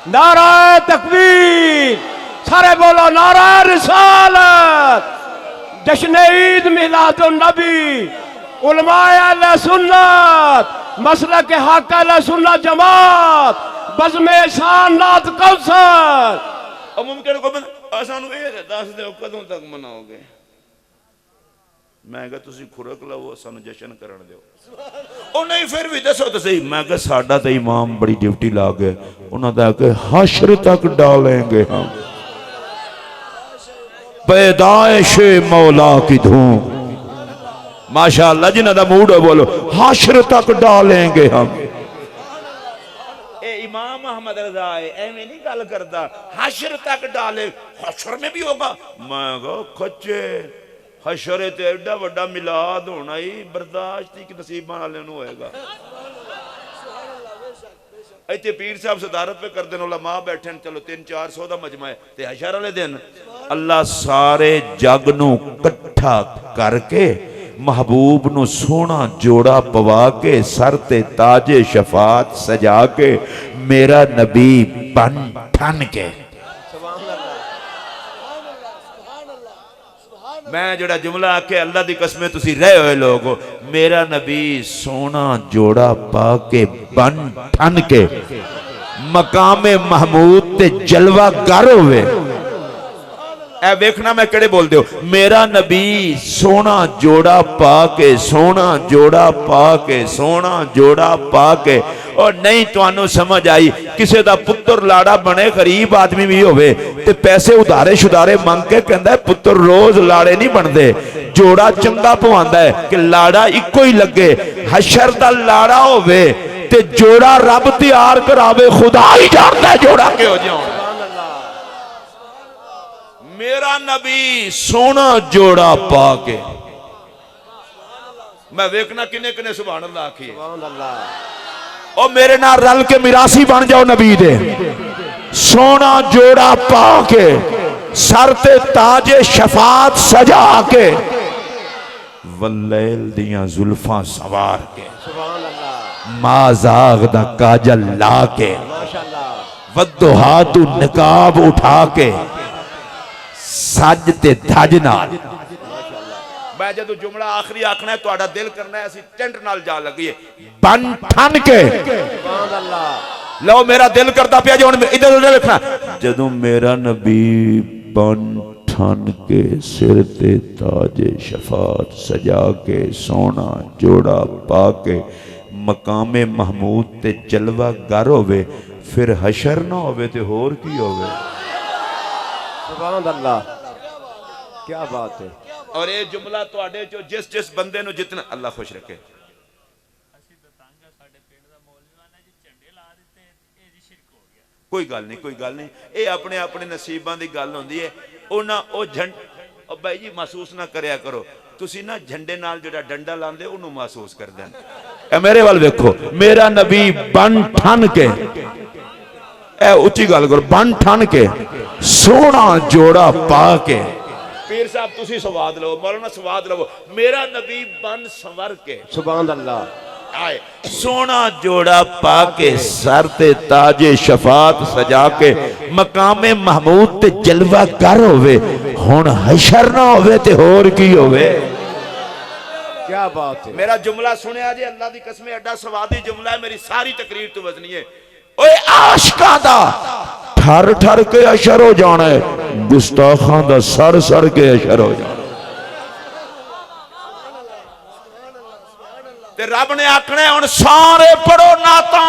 नारा तकबीर, सारे बोलो नारा रिसालत। जश्न ईद मिलादुन नबी, उलमाए अहले सुन्नत, मसलक हक अहले सुन्नत जमात, बज़्म शान नात कौसर। और मुमकिन को सानू ये दस दो कदों तक मनाओगे? मैं कहा तुसी खुरक लवो सानू जश्न करन दिओ। ओ नहीं फिर भी दसो तो सही। मैं कहा साडा तो इमाम बड़ी ड्यूटी ला गए, उन्होंने कहा कि हश्र तक डालेंगे हम पैदाइश मौला की धूम। माशाअल्लाह, जिन्हों का मूड है बोलो हश्र तक डालेंगे हम। इमाम अहमद रजा है एवं नहीं गल करता, हश्र तक डाले, हश्र में भी होगा। मैं कहा खच्चे हश्र ते एडा बड़ा मिलाद होना ही बर्दाश्त ही नसीबां वाले नूं होएगा। इतने पीर साहब सदारत पे करते उलमा बैठे हैं, चलो 300-400 का मजमा है ते हशर वाले दिन अल्लाह सारे जग नूं इकट्ठा करके महबूब नूं सोहना जोड़ा पवा के सर ते ताजे शफात सजा के मेरा नबी बन ठन के। मैं जोड़ा जुमला आके अल्लाह दी कसमें तुसी रहे हुए लोग, मेरा नबी सोना जोड़ा पा के बन ठन के मकामे महमूद ते जलवा गर होवे। ए वेखना मैं केड़े बोल दे हो, मेरा नबी सोना जोड़ा पा के, सोना जोड़ा पा के, सोना जोड़ा पा के। और नहीं तुहानू समझ आई, किसी दा पुत्र लाड़ा बने गरीब आदमी भी होवे ते पैसे उधारे शुधारे मंग के कहंदा है पुत्र रोज लाड़े नहीं बनते, जोड़ा चंगा पवांदा है कि लाड़ा इको ही लगे। हशर दा लाड़ा होवे ते जोड़ा रब तैयार करावे, खुदा ही जानदा है जोड़ा किहो जिहा। मेरा नबी सोना जोड़ा पा के, मैं वेखना किने किने सुभान अल्लाह आखी। और मेरे नाल रल के मिरासी बन जाओ नबी दे। सोना जोड़ा पा के सर ते ताजे शफात सजा के, वल्लैल दियां जुल्फां सवार के, माज़ाग दा काजल ला के, वद्दुहा तू निकाब उठा के, सज ते धज नाल। मैं जदों जुमला आखिरी आखना है तुहाडा दिल करना है असी टेंट नाल जा लगिए बन ठन के। लो मेरा दिल करता पिया जो इधर उधर लिखना, जदों मेरा नबी बन ठन के सिर ते ताजे शफात सजा के सोना जोड़ा पा के मकामे महमूद ते जलवा गर होवे, फिर हशर ना होवे ते होर की होवे। सुभान अल्लाह, क्या बात है। और ये जुमला तुहाडे चो जिस जिस बंदे नु जितना अल्लाह खुश रखे। कोई गल नहीं, कोई गल नहीं, ये अपने अपने नसीबां दी गल होंदी है। उन्हां ओ झंड भाई जी महसूस ना करया करो, तुसी ना झंडे नाल जेड़ा डंडा लांदे उन्हों महसूस कर दें। मेरे वाल वेखो, मेरा नबी बन ठन के, ए उच्ची गल करो, बन ठन के सोना जोड़ा पा के। पीर साहब तुसी स्वाद लो, मौलाना स्वाद लो, मेरा नबी बन संवर के। सुभान अल्लाह। आए सोना जोड़ा पा के सर ते ताजे शफात सजा के मकामे महमूद ते जलवा कर होवे, हुण हशर ना होवे ते होर की होवे। क्या बात है। मेरा जुमला सुनिया जी, अल्लाह दी कसम एडा स्वादी जुमला है, मेरी सारी तकरीर तो वजनी है। ओए आशिकां दा ठर ठर के अशर हो जाना है, गुस्ताखां दा सर सर के अशर हो जाना। ते रब ने आखना हुण सारे पढ़ो नाता।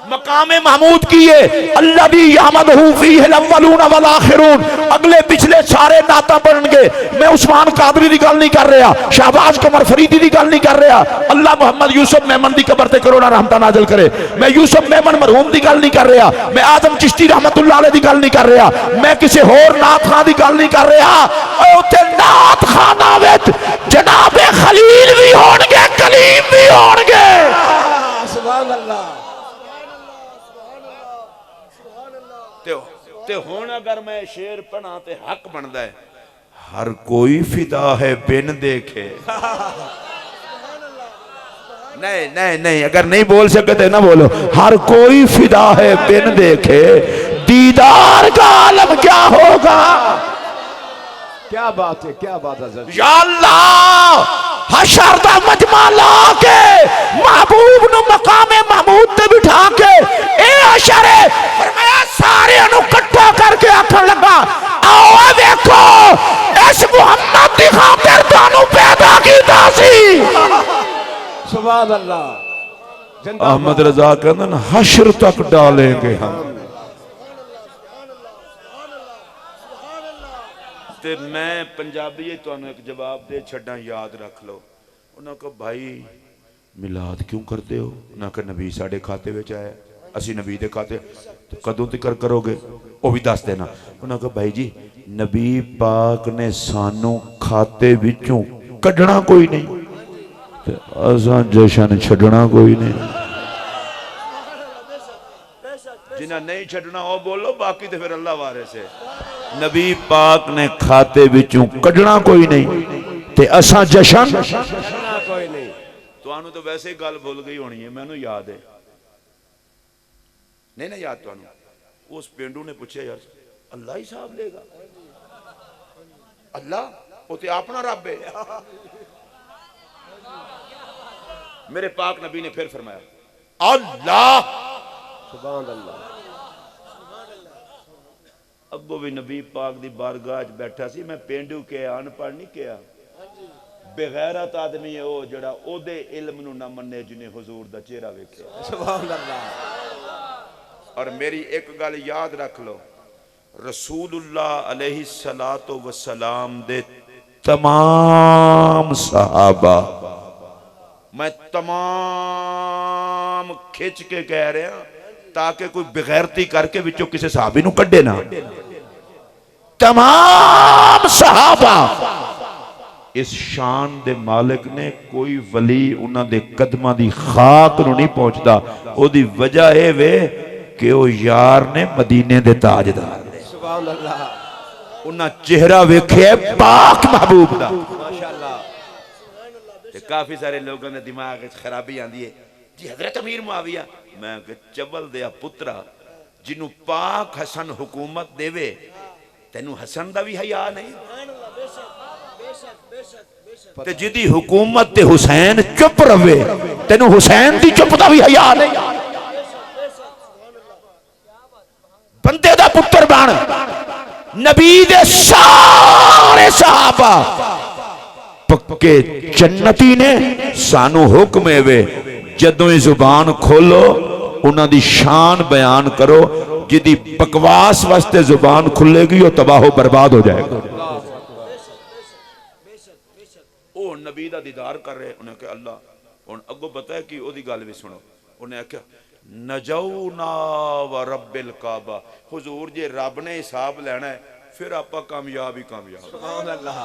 मकामे महमूद किए अल्लाह भी यामदहू फीहिल अव्वलून वल आखिरून, अगले पिछले सारे नाता बनणगे। मैं उस्मान कादरी दी गल नहीं कर रहा, शहबाज कमर फरीदी दी गल नहीं कर रहा, अल्लाह मोहम्मद यूसुफ मेमन दी कबर ते करोड़ा रहमतां नाज़िल करे। मैं यूसुफ मेमन मरहूम दी गल नहीं कर रहा, मैं आदम चिश्ती रहमतुल्लाह अलैह दी गल नहीं कर रहा, मैं किसी होर नात खां दी गल नहीं कर रहा। उत्थे नात खाना विच जनाबे खलील भी होणगे, कलीम भी होणगे। सुभान अल्लाह। ते हुण अगर मैं शेर पढ़ा ते हक बनदा है, हर कोई फिदा है बिन देखे। नहीं नहीं नहीं, अगर नहीं बोल सकते ना बोलो, हर कोई फिदा है बिन देखे, दीदार का आलम क्या होगा। क्या बात है, क्या बात है। या अल्लाह हशर दा मजमा ला के महबूब नु मकामे महमूद ते बिठा के ए हशर फरमाया सारे नु इकट्ठा करके आखन लगा, आओ देखो इस मुहम्मद दी खातिर तानू पैदा कीता सी। सुभान अल्लाह। जिंदाबाद। अहमद रजा कहंदे न हशर तक डालेंगे हम। ते मैं पंजाबी तुहानू एक जवाब दे छड्डा, याद रख लो। उन्होंने कहा भाई मिलाद क्यों करते हो? उन्होंने कहा नबी साढ़े खाते में आया, असी नबी दे खाते, तो कदों तक करोगे वो भी दस देना। उन्होंने कहा भाई जी नबी पाक ने सानू खाते विचों कढ़ना कोई नहीं, ते असां जशन छड्डना कोई नहीं। जिन्हें नहीं छड्डना वो बोलो, बाकी तो फिर अल्लाह वारिस है। नबी पाक ने खाते विचों कढ़ना कोई नहीं ते असां जशन कोई नहीं। तुहानू तो वैसे ही गल भुल गई होनी है, मैनू याद है नहीं ना याद तुहानू। उस पेंडू ने पूछा यार अल्लाह हिसाब लेगा? अल्लाह वो तो अपना रब है। मेरे पाक नबी ने फिर फरमाया अल्लाह। सुभान अल्लाह। अगो भी नबी पाक दी बारगाह च बैठा सी, मैं पेंडू के अनपढ़ नहीं किया, बेगैरत आदमी है वो जड़ा ओदे इल्म नू ना मन्ने जिन्हें हुजूर दा चेहरा वेख्या। सुभान अल्लाह। और मेरी एक गल याद रख लो, रसूलुल्लाह अलैहि सलातो व सलाम दे तमाम सहाबा, मैं तमाम खिंच के कह रहा ताकि कोई बेगैरती करके विचों किसी सहाबी नू कड्डे ना, तमाम सहाबा इस शान दे मालिक ने कोई वली उन्हां दे कदमां दी खाक नू नहीं पहुंचदा। ओदी वजह ए वे कि ओ यार ने मदीने दे ताजदार ने। सुभान अल्लाह। उन्हां चेहरा वेख्या पाक महबूब दा। माशाअल्लाह। ते काफी सारे लोगों ने दिमाग विच खराबी आंदी है जी हजरत अमीर मुआविया। मैं चबल दिया पुत्रा जिन्नू पाक हसन हुकूमत देवे तेनू हसन दा भी हया नहीं, ते जिदी हुकूमत ते हुसैन चुप रवे तेनू हुसैन दी चुप दा भी हया नहीं। बंदे दा पुत्र बन, नबी दे सारे सहाबा पक्के जन्नती ने, सानू हुक्म एवे जदों ही जुबान खोलो उन्हां दी शान बयान करो, जिदी बकवास वास्ते जुबान खुलेगी वो तबाह बर्बाद हो जाएगा। ओ नबी दा दीदार कर रहे, उन्हें कहा अल्लाह हुण अगो पता है कि ओदी गल भी सुनो। उन्हें आख्या नजौना व रब्बिल काबा, हुजूर जे रब ने हिसाब लेना है फिर आपां कामयाब ही कामयाब। सुभान अल्लाह।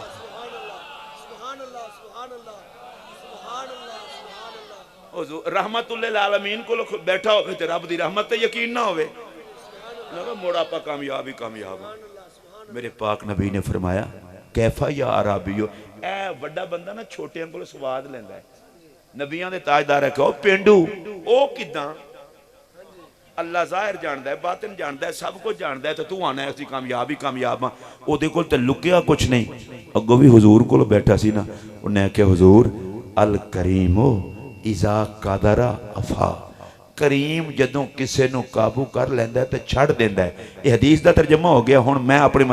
रहमतुल्लिल आलमीन को बैठा हो ते रब दी रहमत ते यकीन ना होवे, मोड़ आपा कामयाब ही कामयाब। मेरे पाक नबी ने फरमाया कैफा या अराबियो, ए बड़ा बंदा ना छोटियां कोल स्वाद लेंदा है, नबियां दे ताजदार है कहो पेंडू ओ किदां? अल्लाह जाहिर जानदा है, बातिन जानदा है, सब कुछ जानदा है, तो तू आना है कामयाब ही कामयाब हाँ। ओदे कोल ते लुकिया कुछ नहीं। अगो भी हुजूर कोल बैठा सी ना, उन्हें आख्या हुजूर अल करीमो इजा कादरा अफा, करीम जदों किसे नू काबू कर लैंदा ते छड़ देंदा है। ये हदीस दा तर्जमा हो गया। हुण मैं अपनी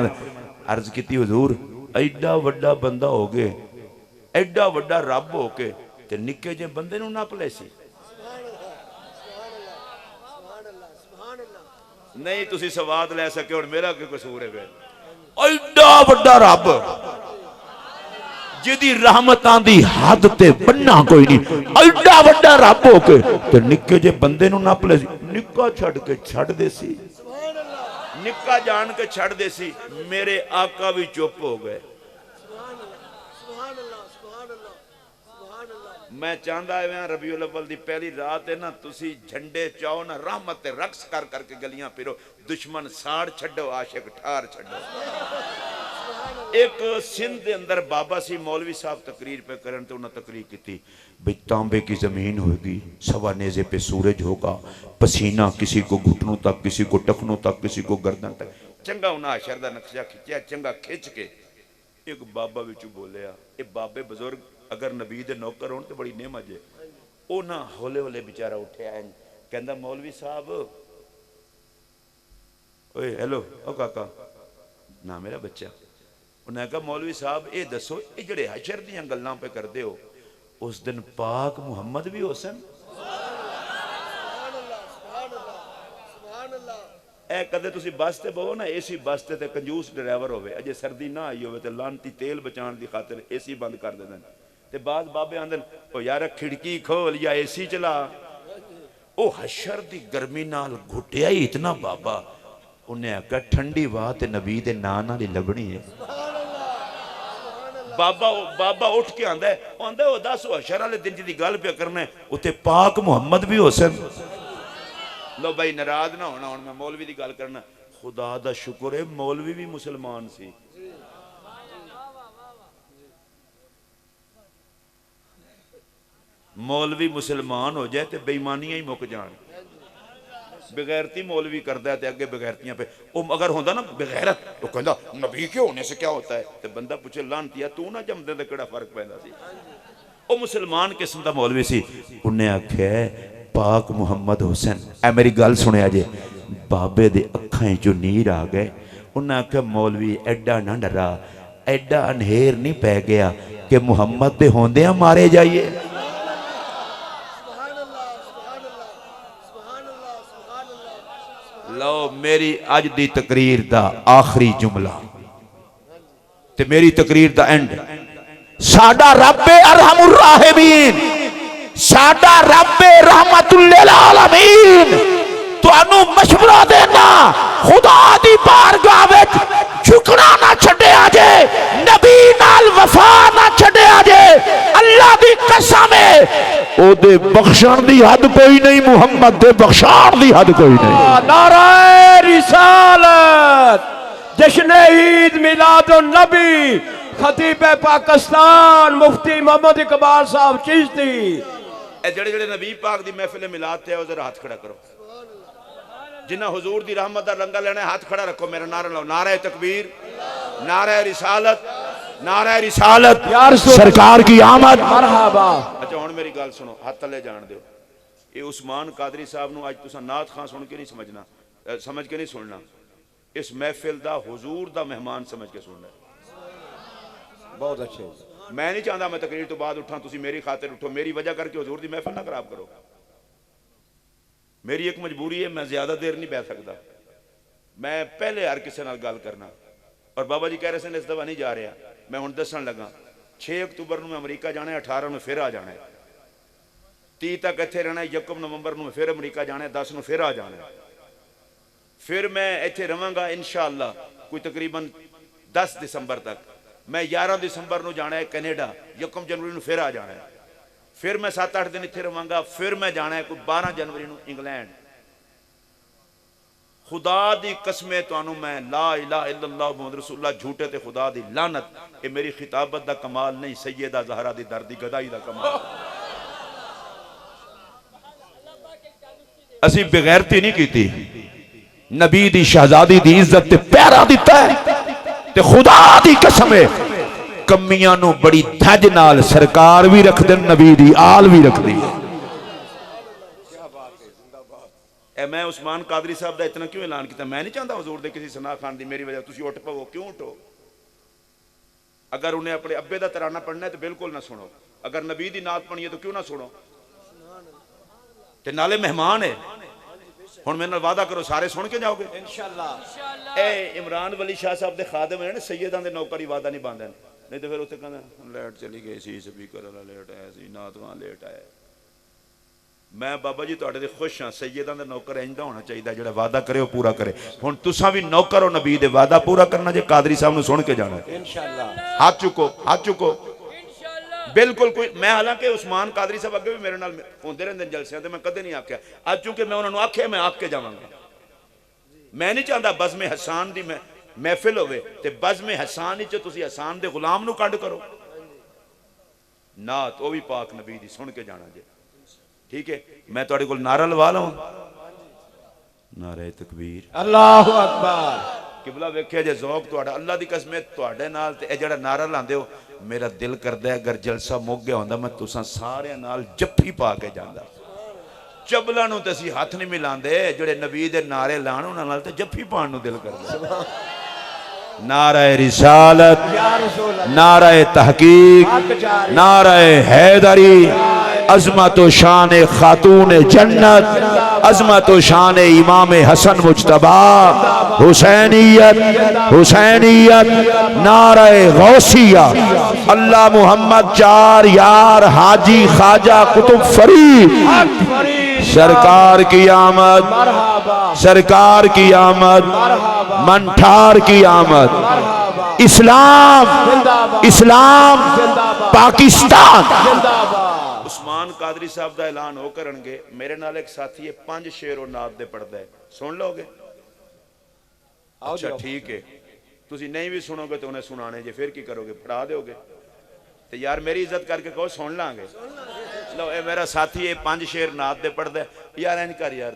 अर्ज की हुजूर एडा वड्डा बंदा हो गए, एडा वड्डा रब हो के ते निक्के जे बंदे नू नप ले सी। नहीं तुसी सवाद ले सके हुण मेरा की कसूर है फिर। एडा वड्डा रब जिदी रहमतां दी हद ते बन्ना कोई नहीं, एडा वड्डा रब हो के ते निक्के जे बंदे नूं नप ले, निक्का छड़ के छड़ दे सी, निक्का जान के छड़ दे सी। मेरे आका भी चुप हो गए। मैं चाहता है रबीउल अव्वल दी पहली रात है ना, तुसी झंडे चाओ ना, रहमत ते रक्स कर करके गलियां फिरो, दुश्मन साड़ छड्डो, आशिक ठार छड्डो। एक सिंध के अंदर बाबा सी मौलवी साहब तकरीर पे करन, तो उन्होंने तकरीर की भाई तांबे की जमीन होगी, सवा नेजे पे सूरज होगा, पसीना किसी को घुटनों तक, किसी को टखनों तक, किसी को गर्दन तक। चंगा उन्हें आशर का नक्शा खिंचा, चंगा खिंच के एक बाबा विचू बोलिया, ये बाबे बजुर्ग अगर नबी दे नौकर होन तो बड़ी नेमत है। वो ना हौले हौले बेचारा उठिया है, कहता मौलवी साहब, ओए हेलो ओ काका, ना मेरा बच्चा। उन्हें कहा मौलवी साहब ये दसो, ये जड़े हशर दी गल्लां पे करते हो, उस दिन पाक मुहम्मद भी हो सन? ए कदे तुसी बस ते बहो ना, एसी बस ते कंजूस ड्राइवर होवे, अजे सर्दी ना आई होवे ते लानती तेल बचाने की खातिर एसी बंद कर देंदे, ते बाद बाबे आंदन ओ यार खिड़की खोल या एसी चला। ओ हशर दी गर्मी नाल घुटिया ही इतना बाबा, उन्हें आख्या ठंडी वाह ते नबी दे नां नाल ही लभनी है। बाबा उठ के आंदा है, आंदा ओ दस हशर वाले दिन जी गल पे करना है, उत्ते पाक मुहम्मद भी हो सन। लो भाई नाराज ना होना, हुण मैं मौलवी की गल करना। खुदा दा शुक्र है मौलवी भी मुसलमान सी। मौलवी मुसलमान हो जाए तो बेईमानियां ही मुक जान। बेगैरती मौलवी करता है तो अगे बेगैरतियां पे, वो अगर होंदा ना बेगैरत तो कहता नबी के होने से क्या होता है, तो बंदा पूछे लानतिया तू ना जमदे तो केड़ा फर्क पैंदा सी। वो मुसलमान किस्म का मौलवी सी। उन्हें आख्या पाक मुहम्मद हुसैन, ए मेरी गल सुनिया जे, बाबे दे अखां चो नीर आ गए। उन्हें आख्या मौलवी एडा ना डरा, एडा अनहेर नहीं पै गया कि मुहम्मद दे होंदियां मारे जाइए। लो मेरी अज दी तकरीर दा आखिरी जुमला ते मेरी तकरीर दा एंड, साडा रब्बे अरहमुर राहिमीन, साडा रब्बे रहमतुल लिल आलमीन तुहानू मशवरा देना, खुदा दी बारगाह विच झुकना ना छड्डिया जे, नबी नाल वफा ना छड्डिया जे। अल्लाह दी कसम है ओदे बख्शण दी हद कोई नहीं, मुहम्मद दे बख्शाण दी हद कोई नहीं। नारे रिसालत, जश्न ईद मिलादुन नबी, खतीब पाकिस्तान मुफ्ती मोहम्मद इकबाल साहब चिश्ती। जेड़े जेड़े नबी पाक दी महफिल मिलाद ते जरा हाथ खड़ा करो, जिन्हें हुजूर दी रहमत दा लंगर लेना हाथ खड़ा रखो, मेरा नारा लो, नारा तकबीर, नारा रिसालत, नारा रिसालत, सरकार की आमद, मरहबा। अच्छा हुण मेरी गल सुनो, हाथ तले जान दो। ये उस्मान कादरी साहब नूं अज तुसां नात खां सुन के नहीं समझना, समझ के नहीं सुनना, इस महफिल दा हुजूर दा मेहमान समझ के सुनना। बहुत अच्छे। मैं नहीं चाहता मैं तकरीर तो बाद उठा, तुसी मेरी खातिर उठो, मेरी वजह करके हुजूर दी महफिल ना खराब करो। मेरी एक मजबूरी है, मैं ज्यादा देर नहीं बह सकता, मैं पहले हर किसी नाल गल करना। और बाबा जी कह रहे थे इस दफा नहीं जा रहा, मैं हुण दसन लगा 6 अक्तूबर में अमरीका जाना है, 18 में फिर आ जाना है, 30 तक इत्थे रहना है, 1 नवंबर में फिर अमरीका जाना है, 10 में फिर आ जाना है, फिर मैं इत्थे रहांगा इंशाअल्लाह कोई तकरीबन 10 दिसंबर तक। मैं 11 दिसंबर को जाना है कैनेडा, 1 जनवरी को फिर आ जाना है, फिर मैं 7-8 दिन इत्थे रहांगा, फिर मैं जाना है कोई 12 जनवरी को इंग्लैंड। खुदा दी कसमें तुहानू मैं ला इलाहा इल्लल्लाह मुहम्मद रसूलुल्लाह झूठे ते खुदा दी लानत, ये मेरी खिताबत दा कमाल नहीं, सैयदा ज़हरा दी दर दी गदाई दा कमाल। असी बेगैरती नहीं की, नबी दी शहजादी दी इज्जत ते प्यारा दिता है, ते खुदा दी कसम है कमियां नू बड़ी धज नाल सरकार भी रख देन, नबी दी आल भी रख दी। मैं उस्मान कादरी साहब का इतना क्यों ऐलान किया, मैं नहीं चाहता हुजूर दे किसी सना खान दी मेरी वजह तुसी उठ पवो, क्यों उठो? अगर उन्हें अपने अब्बे का तराना पढ़ना है तो बिल्कुल ना सुनो, अगर नबी दी नात पढ़नी है तो क्यों ना सुनो, ते नाले मेहमान है। हुण मेरे नाल वादा करो सारे सुन के जाओगे इंशाअल्लाह ए इमरान वली शाह साहब दे खादम ने सैयदां दे नौकर ही वादा नहीं बांधे नहीं तो फिर उत्थे कहंदा लाइट चली गई सी स्पीकर वाला लेट आया सी नातवां लेट आया मैं बाबा जी तुहाडे ते खुश हां सैयदां दा नौकर इंज दा होना चाहिए जिहड़ा वादा करे वो पूरा करे हुण तुसां भी नौकर हो नबी दे वादा पूरा करना जे कादरी साहब नु सुन के जाना इंशाअल्लाह हाथ चुको बिल्कुल कोई मैं हालांकि उस्मान कादरी साहब अगे भी मेरे नाल होंदे रहंदे जलसियां ते मैं कदे नहीं आख्या अज चूंकि मैं उन्होंने आख्या मैं आख के जावांगा मैं नहीं चाहता बज़्म हसान दी महफिल होवे ते बज़्म हसान विच तुसीं हसान दे गुलाम नु कढ करो नात वो भी पाक नबी दी सुन के जाना जे ठीक है मैं तुहाडे कोल नारा लवा लवां नारे तकबीर अल्लाहु अकबर किबला वेख्या जे ज़ौक तुहाडा अल्लाह दी कसम है तुहाडे नाल ते जिहड़ा नारा लांदे हो मेरा दिल करदा है अगर जलसा मुक गया होंदा मैं तुसां सारियां नाल जफ्फी पा के जांदा चबला नु ते असीं हथ नहीं मिलांदे जेड़े नबी दे नारे लाण उन्हां नाल ते जफ्फी पाण नु दिल करदा नाराए रिसालत नाराए तहकीक नाराए हैदरी अज़मत व शान खातून जन्नत अज़मत व शान इमाम हसन मुज्तबा हुसैनियत हुसैनियत नाराए गौसिया अल्लाह मुहम्मद चार यार हाजी ख्वाजा कुतुब फरीद सरकार की आमद सरकार की आमद मंठार की आमद इस्लाम इस्लाम पाकिस्तान उस्मान कादरी साहब का ऐलान हो करनगे मेरे नाल एक साथी है 5 शेर और नात दे पढ़दा है सुन लोगे अच्छा ठीक है तुसी नहीं भी सुनोगे तो उन्हें सुनाने जे फिर की करोगे पढ़ा दोगे तो यार मेरी इज्जत करके कहो सुन लांगे लो ए मेरा साथी है 5 शेर नात दे पढ़दा है यार इंज कर यार